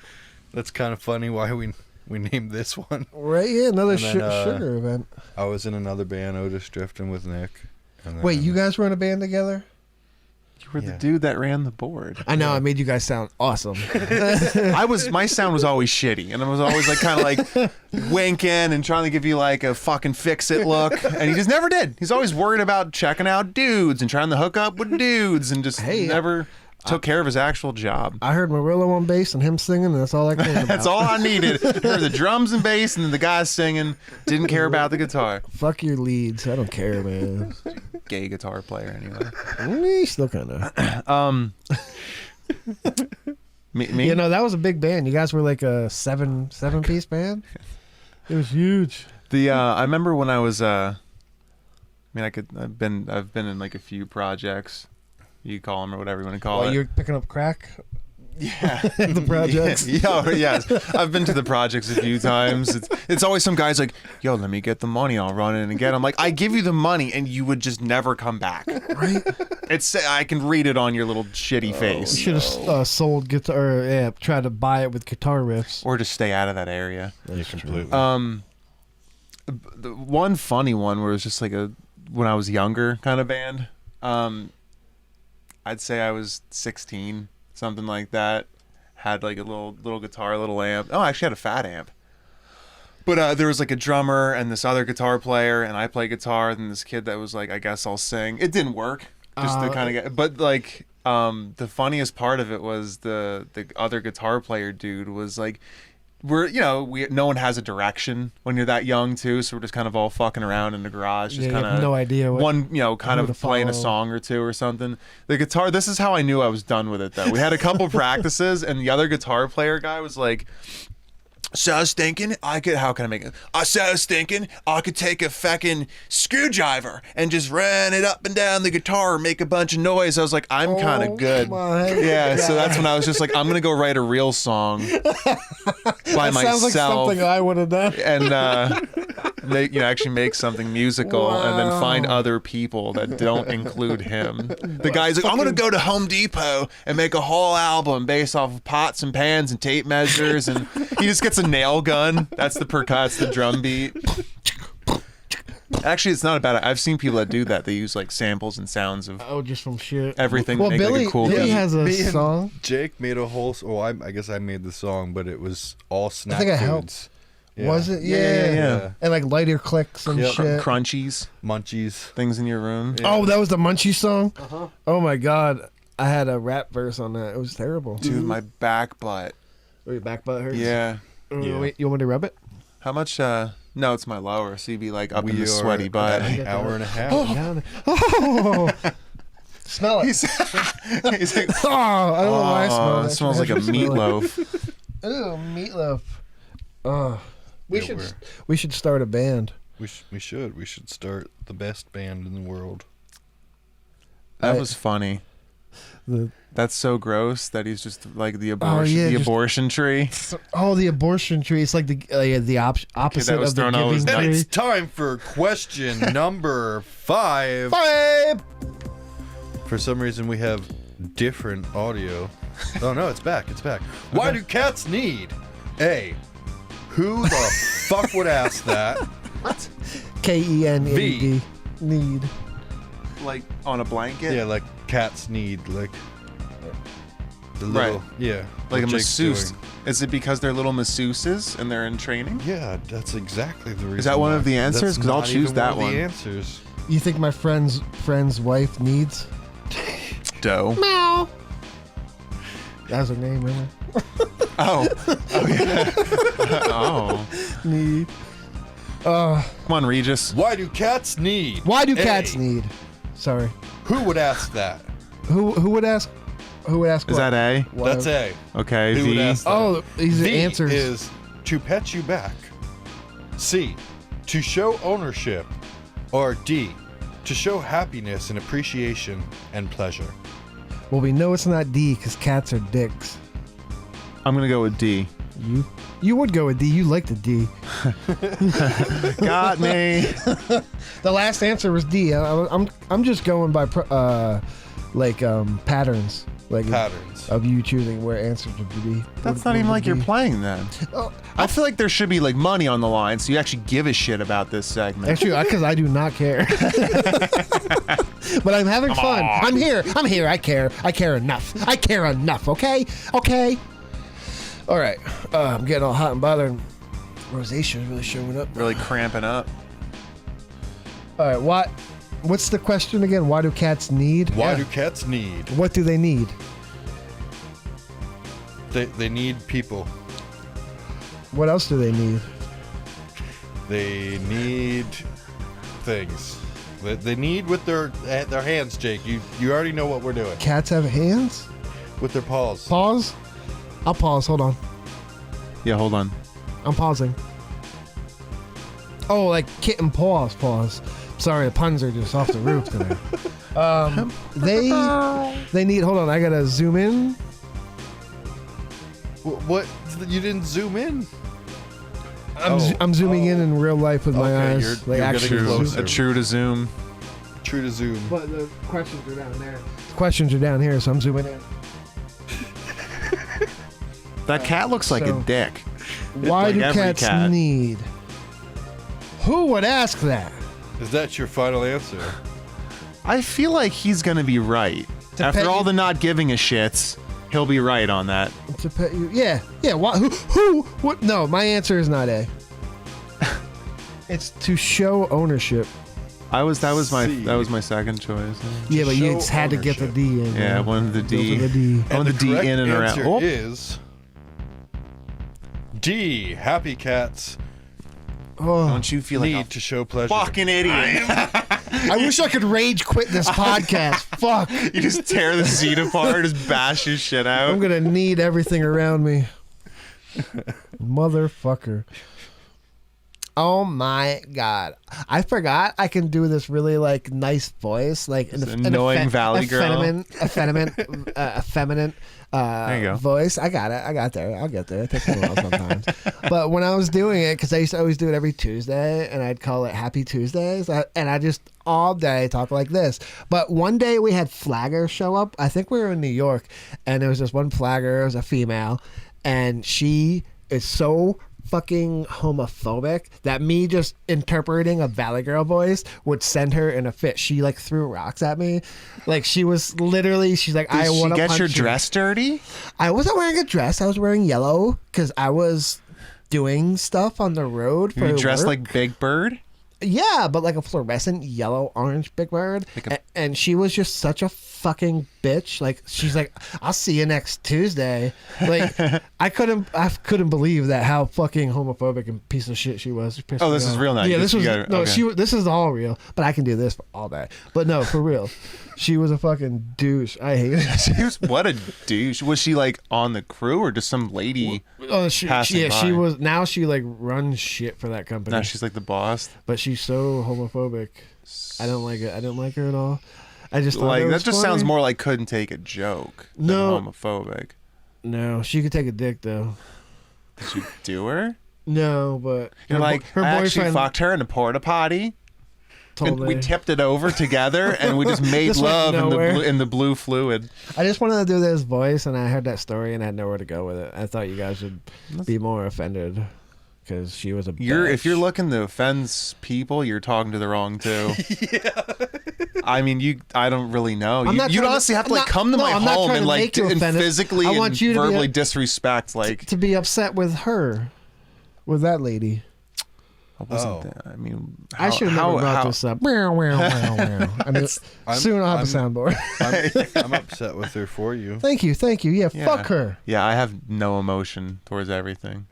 that's kind of funny why we named this one. Right, yeah, another And then, sugar event. I was in another band, Otis Drifting with Nick. And then, Wait, you guys were in a band together? You were the Yeah. dude that ran the board. I know, I made you guys sound awesome. My sound was always shitty, and I was always like kind of like winking and trying to give you like a fucking fix it look, and he just never did. He's always worried about checking out dudes and trying to hook up with dudes, and just Hey, never took care of his actual job. I heard Murillo on bass and him singing, and that's all I cared about. That's all I needed. Heard the drums and bass, and then the guy singing. Didn't care about the guitar. Fuck your leads. I don't care, man. Gay guitar player, anyway. Still kind of. Me? You know, that was a big band. You guys were like a seven-piece band. It was huge. I remember when I was I've been in like a few projects. You call them or whatever you want to call While it. you're picking up crack Yeah. at the projects. Yes. I've been to the projects a few times. It's always some guys like, "Yo, let me get the money. I'll run in and get." I'm like, "I give you the money, and you would just never come back." Right? I can read it on your little shitty face. You should have sold guitar. Yeah, tried to buy it with guitar riffs. Or just stay out of that area. Yeah, completely. The one funny one where it was just like when I was younger kind of band. I'd say I was 16, something like that. Had like a little guitar, little amp. Oh, I actually had a fat amp. But there was like a drummer and this other guitar player, and I play guitar. And this kid that was like, "I guess I'll sing." It didn't work. Just to kind of get. But like, the funniest part of it was the other guitar player dude was like, no one has a direction when you're that young too, so we're just kind of all fucking around in the garage, just Yeah, you kind have of no idea what- kind who of to playing a follow. song or two or something. The guitar, this is how I knew I was done with it though. We had a couple practices, and the other guitar player guy was like, So I was thinking how can I make it? So I was thinking I could take a fucking screwdriver and just run it up and down the guitar and make a bunch of noise. I was like, I'm kind of good. Yeah, so that's when I was just like, I'm gonna go write a real song by myself. Sounds like something I would have done. And actually make something musical and then find other people that don't include him. The guy's like, I'm gonna go to Home Depot and make a whole album based off of pots and pans and tape measures, and he just gets a nail gun. That's the drum beat. Actually, it's not about it. I've seen people that do that. They use like samples and sounds of just from shit. Everything. Well, make Billy, like a cool Billy beat. has a Me and song. Jake made a whole. I guess I made the song, but it was all snack I think I foods. helped. Yeah. Was it? Yeah. And like lighter clicks and Yep. shit. Crunchies, Munchies. things in your room. Yeah. Oh, that was the Munchie song? Oh my God. I had a rap verse on that. It was terrible. Dude, my back butt. Oh, your back butt hurts? Yeah. Yeah. Wait, you want me to rub it? How much? No, it's my lower. So you'd be like up in We the are sweaty butt. at an hour and a half. Oh. Smell it. He's like, Oh, I don't know why I smell oh, that. it smells like a meatloaf. Ooh, meatloaf. Oh. Yeah, We should start a band. We should start the best band in the world. That was funny. The That's so gross that he's just like the abortion, yeah, the just- abortion tree. the abortion tree. It's like the opposite was of the thrown out was giving nice. tree. It's time for question number 5. Five. For some reason, we have different audio. Oh no, it's back. It's back. Why do cats need? A. Who the fuck would ask that? KENED. Need. Like on a blanket. Yeah, like cats need like the little Right. yeah, Like a what Jake's masseuse. doing. Is it because they're little masseuses and they're in training? Yeah, that's exactly the reason. Is that one why. of the answers? That's 'Cause I'll not choose even that one. Of one. the answers. You think my friend's wife needs? Dough. Meow. That's her name, remember? Oh. Oh yeah. Oh. Need. Come on, Regis. Why do cats need? Why do A. cats need? Sorry. Who would ask that? Who would ask? Who would ask? Is what? that A? Why- That's A. Okay. Who would V. ask that? Oh, these are V answers. is to pet you back. C. To show ownership. Or D. To show happiness and appreciation and pleasure. Well, we know it's not D because cats are dicks. I'm gonna go with D. You would go with D. You like the D. Got me. The last answer was D. I'm just going by patterns, like Patterns. of you choosing where answers would be. That's not even like you're playing then. Oh, I feel like there should be like money on the line, so you actually give a shit about this segment. actually, because I do not care. But I'm having fun. I'm here. I care. I care enough. Okay. All right. I'm getting all hot and bothered. Rosacea is really showing up. Really cramping up. All right. What's the question again? Why do cats need? Why do cats need? What do they need? They need people. What else do they need? They need things. They need with their hands, Jake. You already know what we're doing. Cats have hands? With their paws. Pause. I'll pause. Hold on. Yeah, hold on. I'm pausing. Oh, like kitten paws. Pause. Sorry, the puns are just off the roof today. They need. Hold on. I gotta zoom in. What? You didn't zoom in? I'm zooming in real life with my Okay, eyes. you're like getting actually. closer. A true to zoom. True to zoom. But the questions are down there. The questions are down here, so I'm zooming in. That cat looks like So- a dick. Why Like do every cats cat. need? Who would ask that? Is that your final answer? I feel like he's gonna be right. To After pet all you- the not giving a shits, he'll be right on that. To pet you? Yeah. Why, who? What? No, my answer is not A. It's to show ownership. That was my C. second choice. Yeah, but you show just had to get the ownership. D in. Yeah, I wanted the Go D. for the D. I want the D correct in and around. answer Oh. is D. Happy cats Oh, Don't you feel like need a to show pleasure. fucking idiot? I wish I could rage quit this podcast. Fuck. You just tear the seat apart, just bash your shit I'm out. gonna need everything around me. Motherfucker. Oh my god! I forgot I can do this really like nice voice, like This annoying valley girl. effeminate There you go. voice. I got it. I got there. I'll get there. It takes me a while sometimes. But when I was doing it, because I used to always do it every Tuesday, and I'd call it Happy Tuesdays, and I just all day talk like this. But one day we had flaggers show up. I think we were in New York, and there was this one flagger. It was a female, and she is so fucking homophobic that me just interpreting a Valley Girl voice would send her in a fit. She like threw rocks at me. Like she was literally, she's like, I want to Did she get your punch you. dress dirty? I wasn't wearing a dress. I was wearing yellow because I was doing stuff on the road for You dressed work. like Big Bird? Yeah, but like a fluorescent yellow orange Big Bird. And she was just such a fucking bitch. Like she's like, I'll see you next Tuesday. Like I couldn't believe that how fucking homophobic and piece of shit she was. Oh, this is real now. Yeah, You this was gotta- no. okay. This is all real. But I can do this for all day. But no, for real, she was a fucking douche. I hate it. She was, what a douche. Was she like on the crew or just some lady? Oh, Passing she by. was. Now she like runs shit for that company. Now she's like the boss. But she's so homophobic. I don't like it. I didn't like her at all. I just thought Like it that was just funny. sounds more like couldn't take a joke than No. homophobic. No, she could take a dick though. Did you do her? No, but You're like, her I actually boyfriend fucked her in a porta potty. told And we me. tipped it over together, and we just made This went love nowhere. in the blue fluid. I just wanted to do this voice, and I heard that story, and I had nowhere to go with it. I thought you guys would be more offended because she was a. If you're bitch. looking to offend people, you're talking to the wrong two. Yeah. I mean, I don't really know. I'm not You'd trying to- honestly have to I'm like not- come to no, my I'm not home trying and to like make you and offended. physically I and want you to be verbally a- disrespect. Like to be upset with her, with that lady. I wasn't there. I mean, I should have never brought this up. I mean, soon I'll have a soundboard. I'm upset with her for you. Thank you. Yeah, Yeah. fuck her. Yeah, I have no emotion towards everything.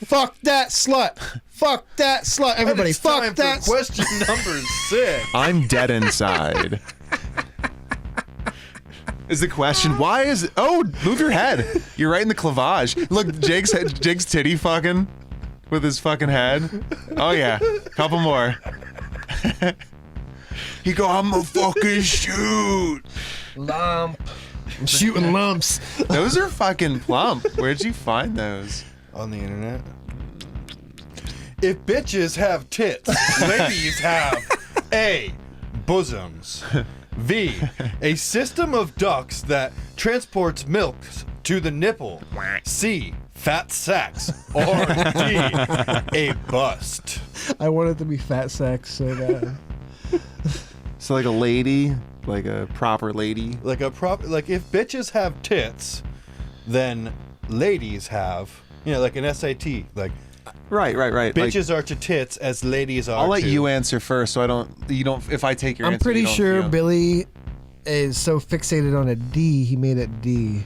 Fuck that slut. Fuck that slut. Everybody, It's fuck time that. for question number 6. I'm dead inside. Is the question why is move your head? You're right in the clavage. Look, Jake's titty fucking with his fucking head. Oh yeah, couple more. He go, I'm a fucking shoot. Lump. I'm shooting lumps. Those are fucking plump. Where'd you find those? On the internet. If bitches have tits, ladies have A. Bosoms. V. A system of ducts that transports milk to the nipple. C. Fat sacks. Or D. A bust. I wanted to be fat sex so bad. So like a lady, like a proper lady. Like if bitches have tits, then ladies have, like an SAT. Like Right. bitches are to tits as ladies are I'll let to. you answer first, so if I take your I'm answer, pretty you don't sure feel- Billy is so fixated on a D, he made it D.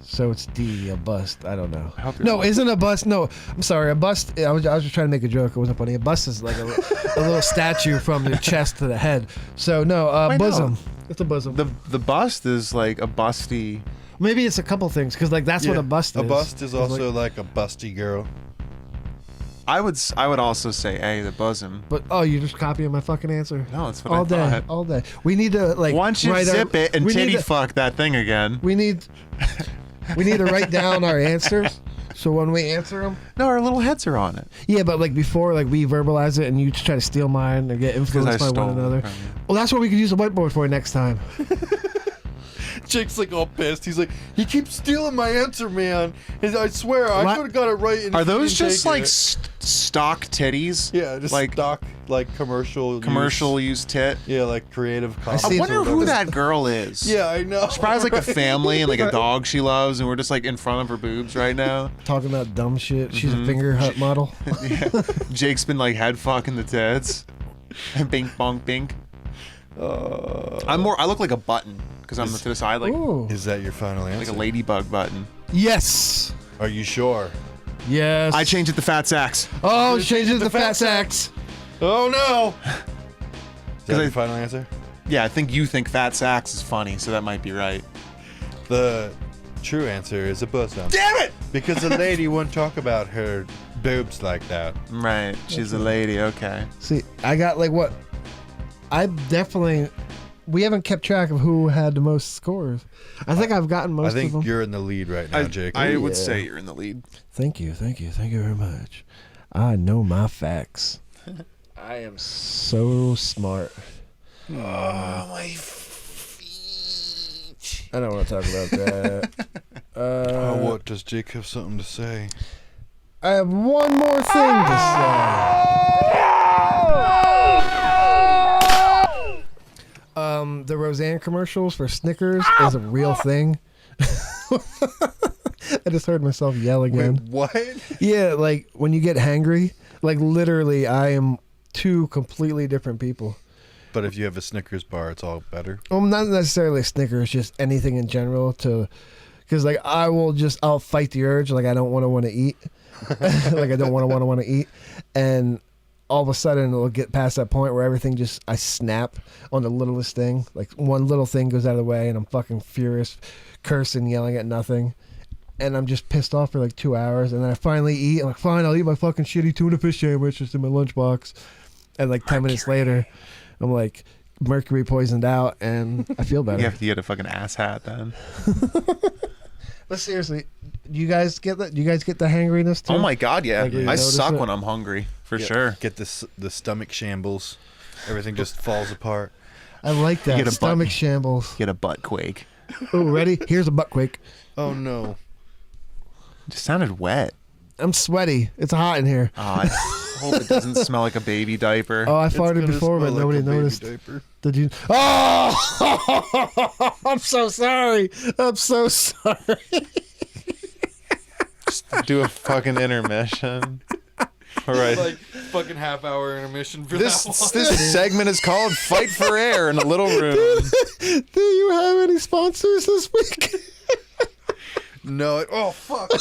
So it's D, a bust. I don't know. hope you're No, right. isn't a bust. No, I'm sorry. A bust. I was just trying to make a joke. It wasn't funny. A bust is like a little statue from the chest to the head. So no, Wait, no. bosom. It's a bosom. The bust is like a busty. Maybe it's a couple things because like that's what a bust is. A bust is It's also like- like a busty girl. I would also say A, the bosom. But you're just copying my fucking answer. No, that's what all I day, thought. all day. We need to like. Once you write zip it and we need titty to- fuck that thing again. We need to write down our answers. So when we answer them, No, our little heads are on it. yeah, but like before, like we verbalize it, and you try to steal mine or get influenced by stole one it another. from you. Well, that's what we could use a whiteboard for next time. Jake's like all pissed. He's like, he keeps stealing my answer, man. And I swear, I What? could have got it right. And Are he those didn't just take like it. stock titties? Yeah, just like stock, like commercial use tit. Yeah, like creative see I content. it's wonder a who little- that girl is. Yeah, I know. She probably has like a family and like a dog she loves, and we're just like in front of her boobs right now. Talking about dumb shit. She's Mm-hmm. a finger hut model. Yeah. Jake's been like head fucking the tits. Bink bonk bink. I look like a button because I'm to the side like Ooh. Is that your final like answer? a ladybug button. Yes. Are you sure? Yes. I changed it to fat sacks. Oh, change it to fat sacks. Oh no! Is that I- your final answer? Yeah, I think you think fat sacks is funny, so that might be right. The True answer is a bosom. Damn it! Because a lady won't talk about her boobs like that. Right, she's a lady. Okay. See, I got like what? I definitely. We haven't kept track of who had the most scores. I think I've gotten most I of them. think you're in the lead right now, Jake. I would Yeah. say you're in the lead. Thank you very much. I know my facts. I am so smart. Oh, my feet. I don't want to talk about that. What does Jake have something to say? I have one more thing to say. The Roseanne commercials for Snickers is a real thing. I just heard myself yell again. Wait, what? Yeah, like when you get hangry, like literally, I am two completely different people. But if you have a Snickers bar, it's all better. Well, not necessarily Snickers, just anything in general. Because like I'll fight the urge. Like I don't want to eat. Like I don't want to eat, and all of a sudden it'll get past that point where everything I snap on the littlest thing. Like one little thing goes out of the way, and I'm fucking furious, cursing, yelling at nothing. And I'm just pissed off for like 2 hours, and then I finally eat. I'm like, fine, I'll eat my fucking shitty tuna fish sandwich just in my lunchbox. And like 10 minutes later, I'm like Mercury poisoned out, and I feel better. You have to get a fucking ass hat then. But seriously, do you guys get that? Do you guys get the hangriness too? Oh my god, yeah. Like, you I notice suck it? when I'm hungry, for Yeah, sure. Get the stomach shambles. Everything just falls apart. I like that. get a Stomach button. shambles. Get a butt quake. Oh, ready? Here's a butt quake. Oh no. It just sounded wet. I'm sweaty. It's hot in here. Oh, I hope it doesn't smell like a baby diaper. Oh, I It's farted gonna before, but smell like nobody a baby noticed. diaper. Did you? Oh! I'm so sorry. I'm so sorry. Just do a fucking intermission. All right. Like fucking half-hour intermission for This that one. this segment is called "Fight for Air" in a little room. Do you have any sponsors this week? No. Oh fuck, dude.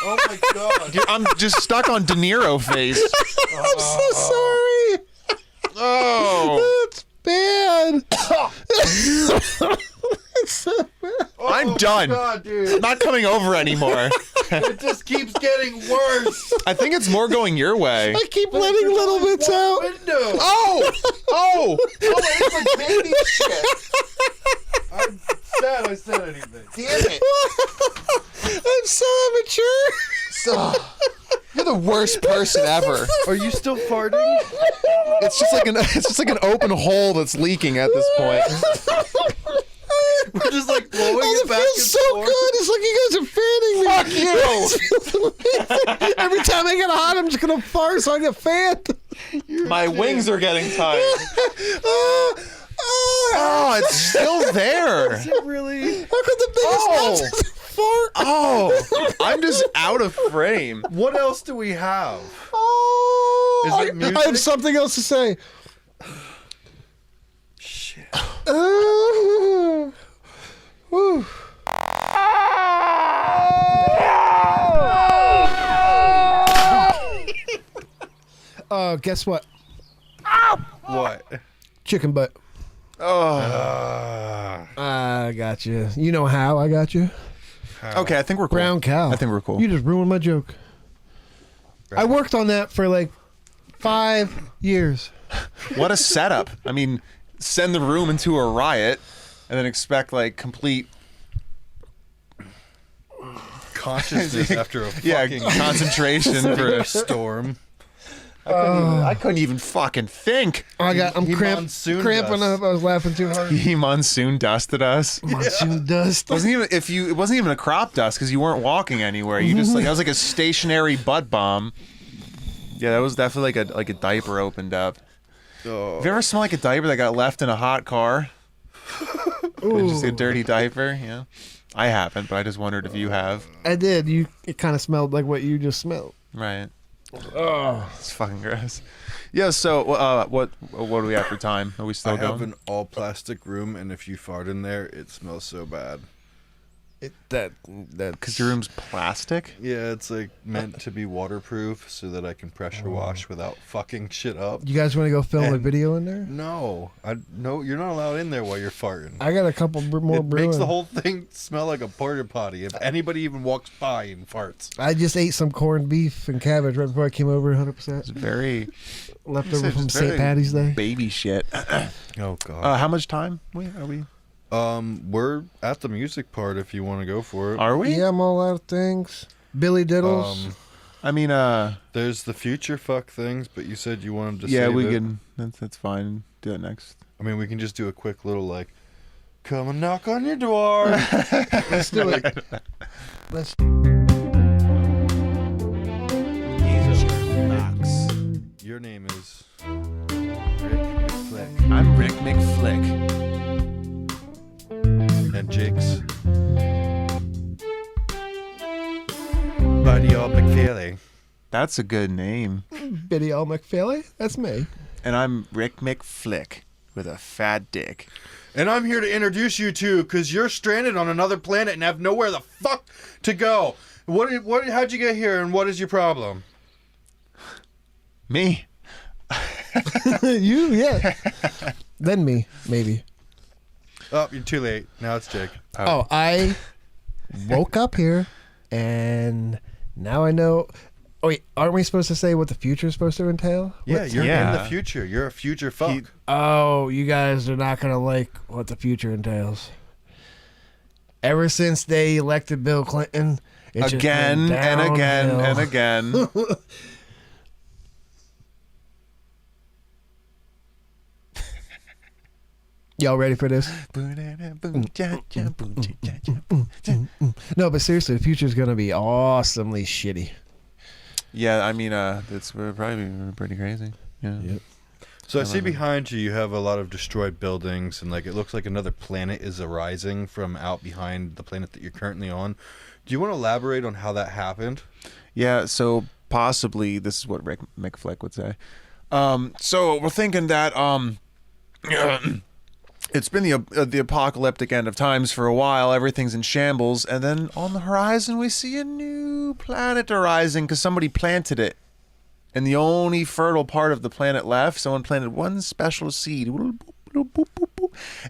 Oh my god. Dude, I'm just stuck on De Niro face. I'm so sorry. Oh, That's bad. It's so bad. I'm done. God, dude. I'm not coming over anymore. It just keeps getting worse. I think it's more going your way. I keep letting little bits out. Window. Oh, oh. it's like baby shit. I'm sad I said anything. Damn it. I'm so immature. You're the worst person ever. Are you still farting? It's just like an open hole that's leaking at this point. We're just like blowing Oh, it it back feels and so forth. good. It's like you guys are fanning me. Fuck you. Every time I get hot, I'm just gonna fart so I get fanned. My wings are getting tired. Oh, Oh, it's still there. Is it really? how could the biggest Oh. nonsense fart? Oh, I'm just out of frame. What else do we have? Oh, Is it music? I have something else to say. Shit. Whew. Guess what? What? Chicken butt. Oh. I got you. You know how I got you? Okay, I think we're cool. Brown cow. I think we're cool. You just ruined my joke. I worked on that for like 5 years. What a setup. I mean, send the room into a riot and then expect like complete Consciousness after a fucking concentration for a storm. I couldn't even fucking think. I'm He cramping monsooned us. up. I was laughing too hard. He monsoon dusted us. Monsoon dust. It wasn't even a crop dust because you weren't walking anywhere. You just like that was like a stationary butt bomb. Yeah, that was definitely like a diaper opened up. Oh. Have you ever smelled like a diaper that got left in a hot car? Just a dirty diaper, yeah. I haven't, but I just wondered if you have. I did. It kind of smelled like what you just smelled. Right. Oh, it's fucking gross. Yeah. So, what do we have for time? Are we still I going? have an all plastic room, and if you fart in there, it smells so bad. That Because your room's plastic? Yeah, it's like meant to be waterproof so that I can pressure wash without fucking shit up. You guys want to go film a And- video in there? No, you're not allowed in there while you're farting. I got a couple more It brewing. makes the whole thing smell like a porta potty if anybody even walks by and farts. I just ate some corned beef and cabbage right before I came over. 100% It's very left over it's from very St. Patty's Day. baby shit. Oh god. How much time are we? We're at the music part if you want to go for it. Are we? Yeah, I'm all out of things. Billy Diddles. I mean, There's the future fuck things, but you said you wanted to yeah, save we it. can. That's fine. Do it next. I mean, we can just do a quick little like, come and knock on your door. Let's do it. Let's. Your name is Rick McFlick. I'm Rick McFlick. And Jake's Buddy Old McFeely. That's a good name. Biddy L. McFeely? That's me. And I'm Rick McFlick with a fat dick. And I'm here to introduce you to, because you're stranded on another planet and have nowhere the fuck to go. How'd you get here and what is your problem? Me. You, yeah. Then me, maybe. Oh, you're too late. Now it's Jake. Oh, I woke up here, and now I know. Oh, wait, aren't we supposed to say what the future is supposed to entail? Yeah, What's- you're in Yeah. the future. You're a future fuck. Oh, you guys are not going to like what the future entails. Ever since they elected Bill Clinton, it's just Again been and again downhill. and again. Y'all ready for this? No, but seriously, the future is going to be awesomely shitty. Yeah, I mean, it's probably pretty crazy. Yeah. Yep. So I see behind you, you have a lot of destroyed buildings, and like it looks like another planet is arising from out behind the planet that you're currently on. Do you want to elaborate on how that happened? Yeah, so possibly this is what Rick McFlick would say. So we're thinking that it's been the apocalyptic end of times for a while. Everything's in shambles, and then on the horizon we see a new planet arising because somebody planted it. And the only fertile part of the planet left, someone planted one special seed, and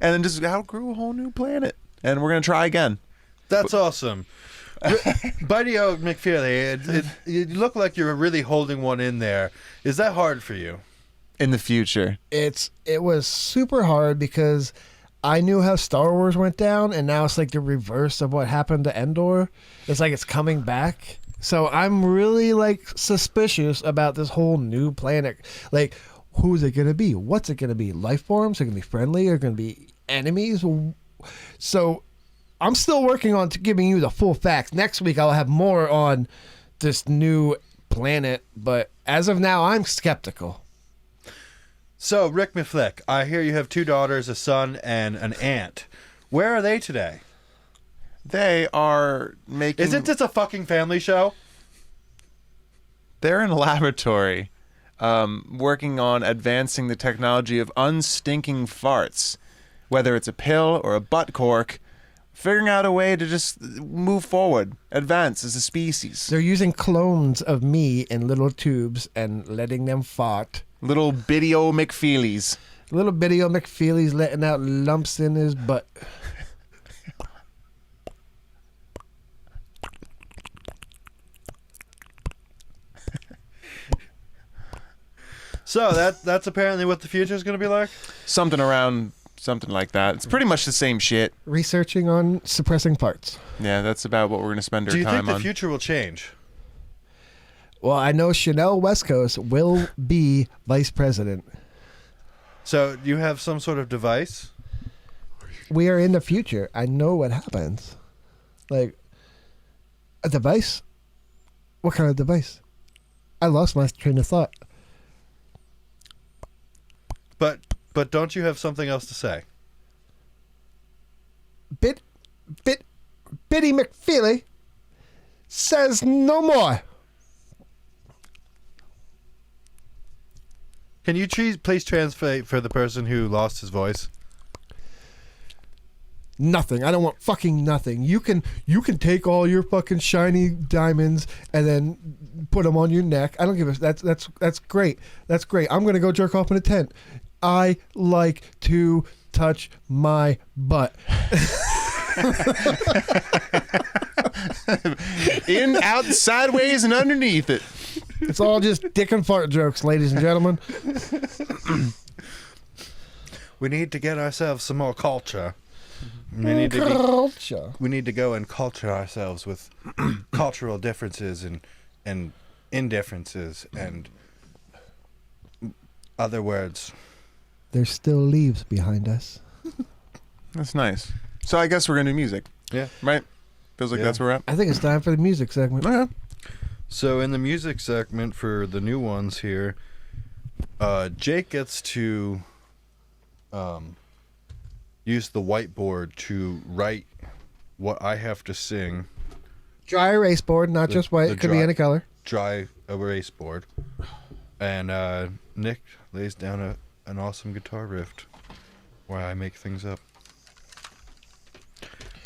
then just outgrew a whole new planet. And we're gonna try again. That's awesome. Buddy O. McFeely, you look like you're really holding one in there. Is that hard for you? In the future, It was super hard because I knew how Star Wars went down, and now it's like the reverse of what happened to Endor. It's like it's coming back. So I'm really like suspicious about this whole new planet. Like, who's it gonna be? What's it gonna be? Life forms? Are it gonna be friendly? Are it gonna be enemies? So I'm still working on giving you the full facts. Next week I'll have more on this new planet, but as of now I'm skeptical. So, Rick McFlick, I hear you have 2 daughters, a son, and an aunt. Where are they today? they are making. Isn't this a fucking family show? They're in a laboratory, working on advancing the technology of unstinking farts, whether it's a pill or a butt cork. Figuring out a way to just move forward, advance as a species. They're using clones of me in little tubes and letting them fart. Little bitty old McFeelies. Little bitty old McFeely's letting out lumps in his butt. So that's apparently what the future is going to be like? Something like that. It's pretty much the same shit. Researching on suppressing farts. Yeah, that's about what we're going to spend our Do you think time the on. future will change? Well, I know Chanel West Coast will be vice president. So you have some sort of device? We are in the future. I know what happens. Like, a device? What kind of device? I lost my train of thought. But don't you have something else to say? Bitty McFeely says no more. Can you please translate for the person who lost his voice? Nothing. I don't want fucking nothing. You can take all your fucking shiny diamonds and then put them on your neck. I don't give a. That's great. That's great. I'm gonna go jerk off in a tent. I like to touch my butt. In, out, sideways, and underneath it. It's all just dick and fart jokes, ladies and gentlemen. We need to get ourselves some more culture. We need to go and culture ourselves with cultural differences and indifferences and other words. There's still leaves behind us. That's nice. So I guess we're gonna do music. Yeah. Right? Feels like that's where we're at. I think it's time for the music segment. Okay. So in the music segment for the new ones here, Jake gets to use the whiteboard to write what I have to sing. Dry erase board, not just white. the It could be dry- any color. Dry erase board. And Nick lays down an awesome guitar riff while I make things up.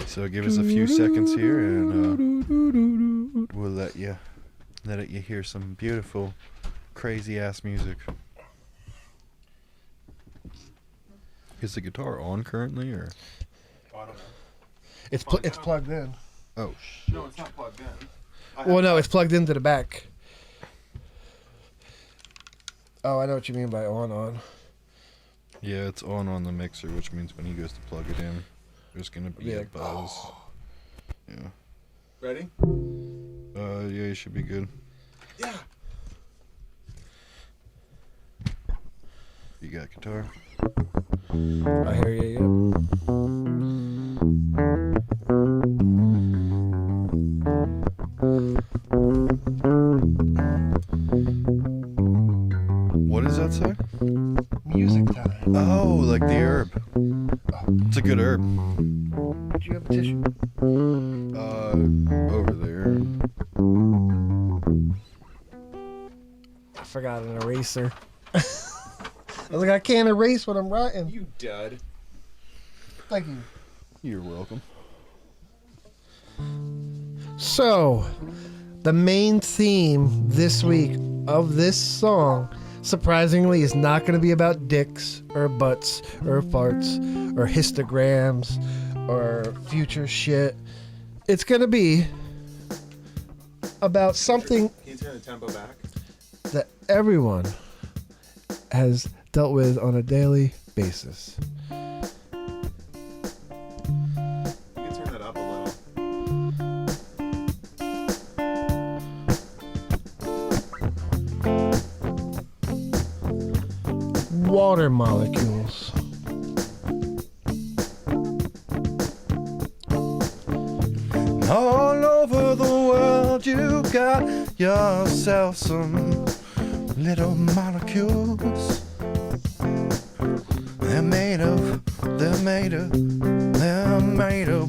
So give us a few seconds here and we'll let you hear some beautiful, crazy ass music. Is the guitar on currently or? I don't know. It's plugged in. Oh shit. No, it's not plugged in. Well, no, it's plugged into the back. Oh, I know what you mean by on. Yeah, it's on the mixer, which means when he goes to plug it in, there's gonna be a buzz. Yeah. Ready? Yeah, you should be good. Yeah. You got guitar? I hear you. What does that say? Music time. Oh, like the herb. It's a good herb. Do you have a tissue? Over there. I forgot an eraser. I was like, I can't erase what I'm writing. You dud. Thank you. You're welcome. So, the main theme this week of this song, surprisingly, is not going to be about dicks or butts or farts or histograms or future shit. It's going to be about something Can you turn the tempo back? that everyone has dealt with on a daily basis. You can turn that up a little. Water molecules. All over the world, you got yourself some little molecules. They're made of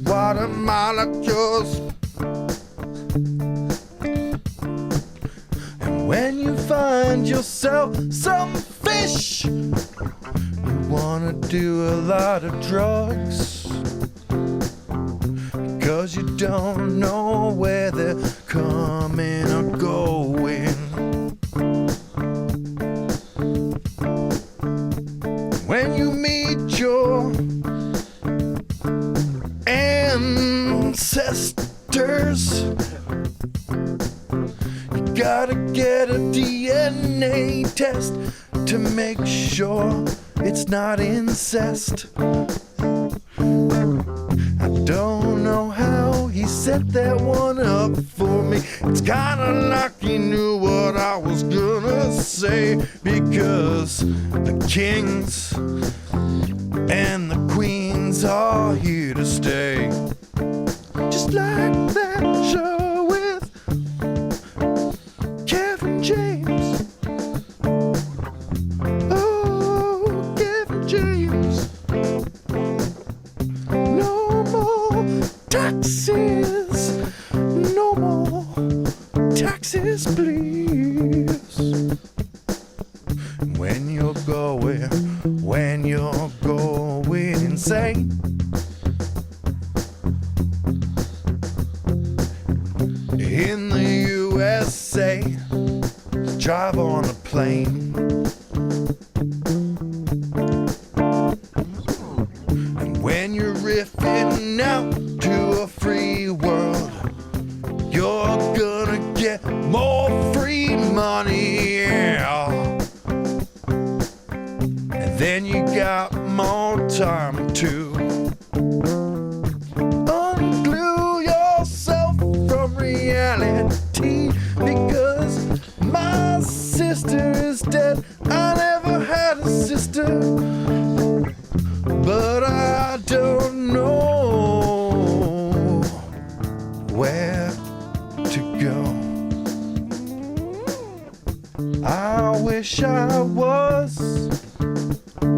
water molecules. And when you find yourself some fish, you wanna do a lot of drugs. Cause you don't know where they're coming or going. When you meet your ancestors, you gotta get a DNA test to make sure it's not incest. I don't know how he set that one up for me. It's kinda like he knew what I was gonna say, because the kings and the queens are here to stay. Just like that show with Kevin James. Oh, Kevin James. No more taxes. No more taxes, please. When you're going insane, in the USA. Drive on a plane. And when you're riffing out to a free world, you're gonna get more free money, yeah. And then you got more time to unglue yourself from reality, because my sister is dead. I never had a sister, but I don't know where to go. I wish I was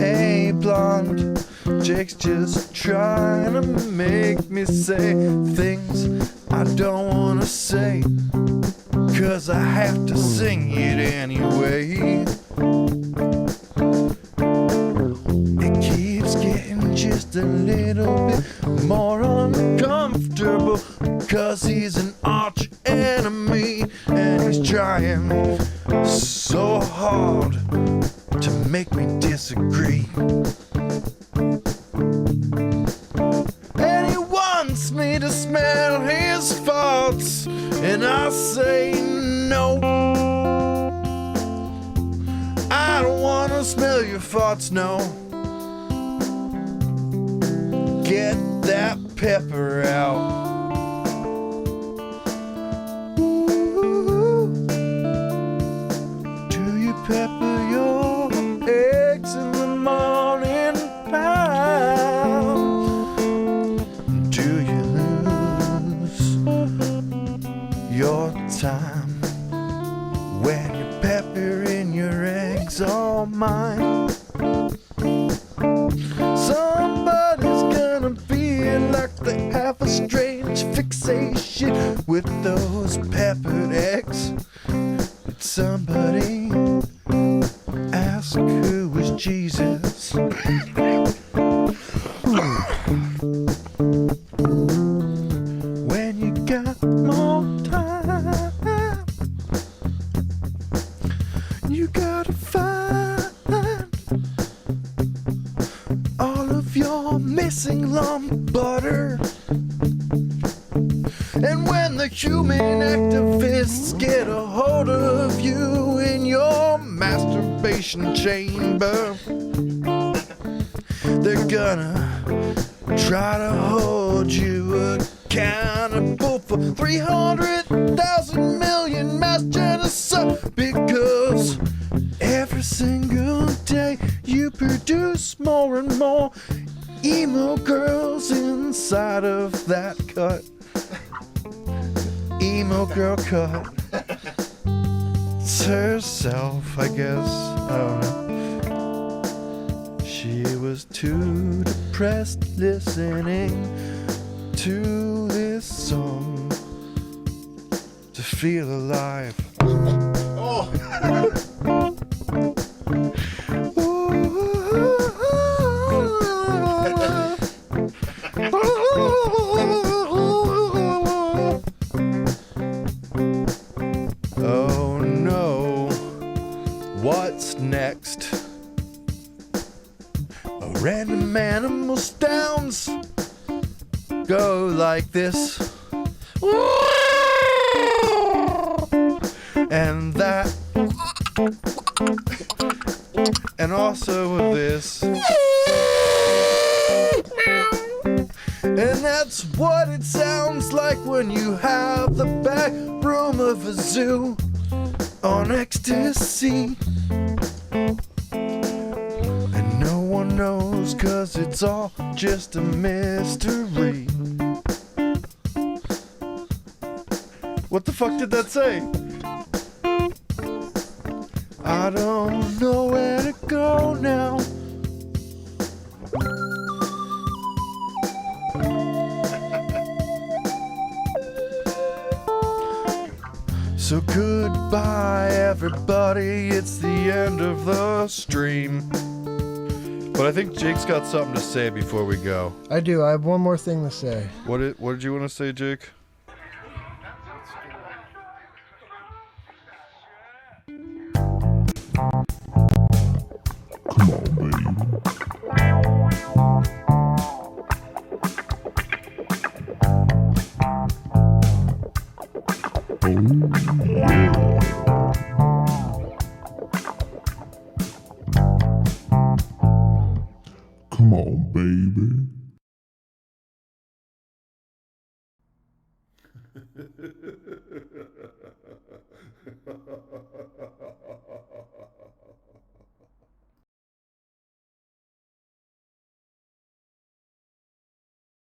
a blonde. Jake's just trying to make me say things I don't want to say, 'cause I have to sing it anyway. It keeps getting just a little bit more uncomfortable, 'cause he's an arch enemy and he's trying so hard to make me disagree. And he wants me to smell his farts, and I say no. I don't want to smell your farts, no. Get that pepper out. Ooh. Do you pepper your eggs in the morning time? Do you lose your time when you pepper in your eggs all mine? Somebody's gonna feel like they have a strange fixation with those peppered eggs. Did somebody ask who was Jesus? When you got more time, you gotta find all of your missing lump butter. And when the human activists get a hold of you in your masturbation chamber, they're gonna try to hold you accountable for 300,000 million mass genocide, because every single day you produce more and more emo girls inside of that cut. Emo girl cut herself, I guess. I don't know. She was too depressed listening to this song to feel alive. Oh no, what's next? A random animal sounds go like this, and that, and also this. And that's what it sounds like when you have the back room of a zoo on ecstasy. And no one knows, 'cause it's all just a mystery. What the fuck did that say? I don't know where to go now. So goodbye everybody, it's the end of the stream. But I think Jake's got something to say before we go. I do. I have one more thing to say. What did you want to say, Jake? baby.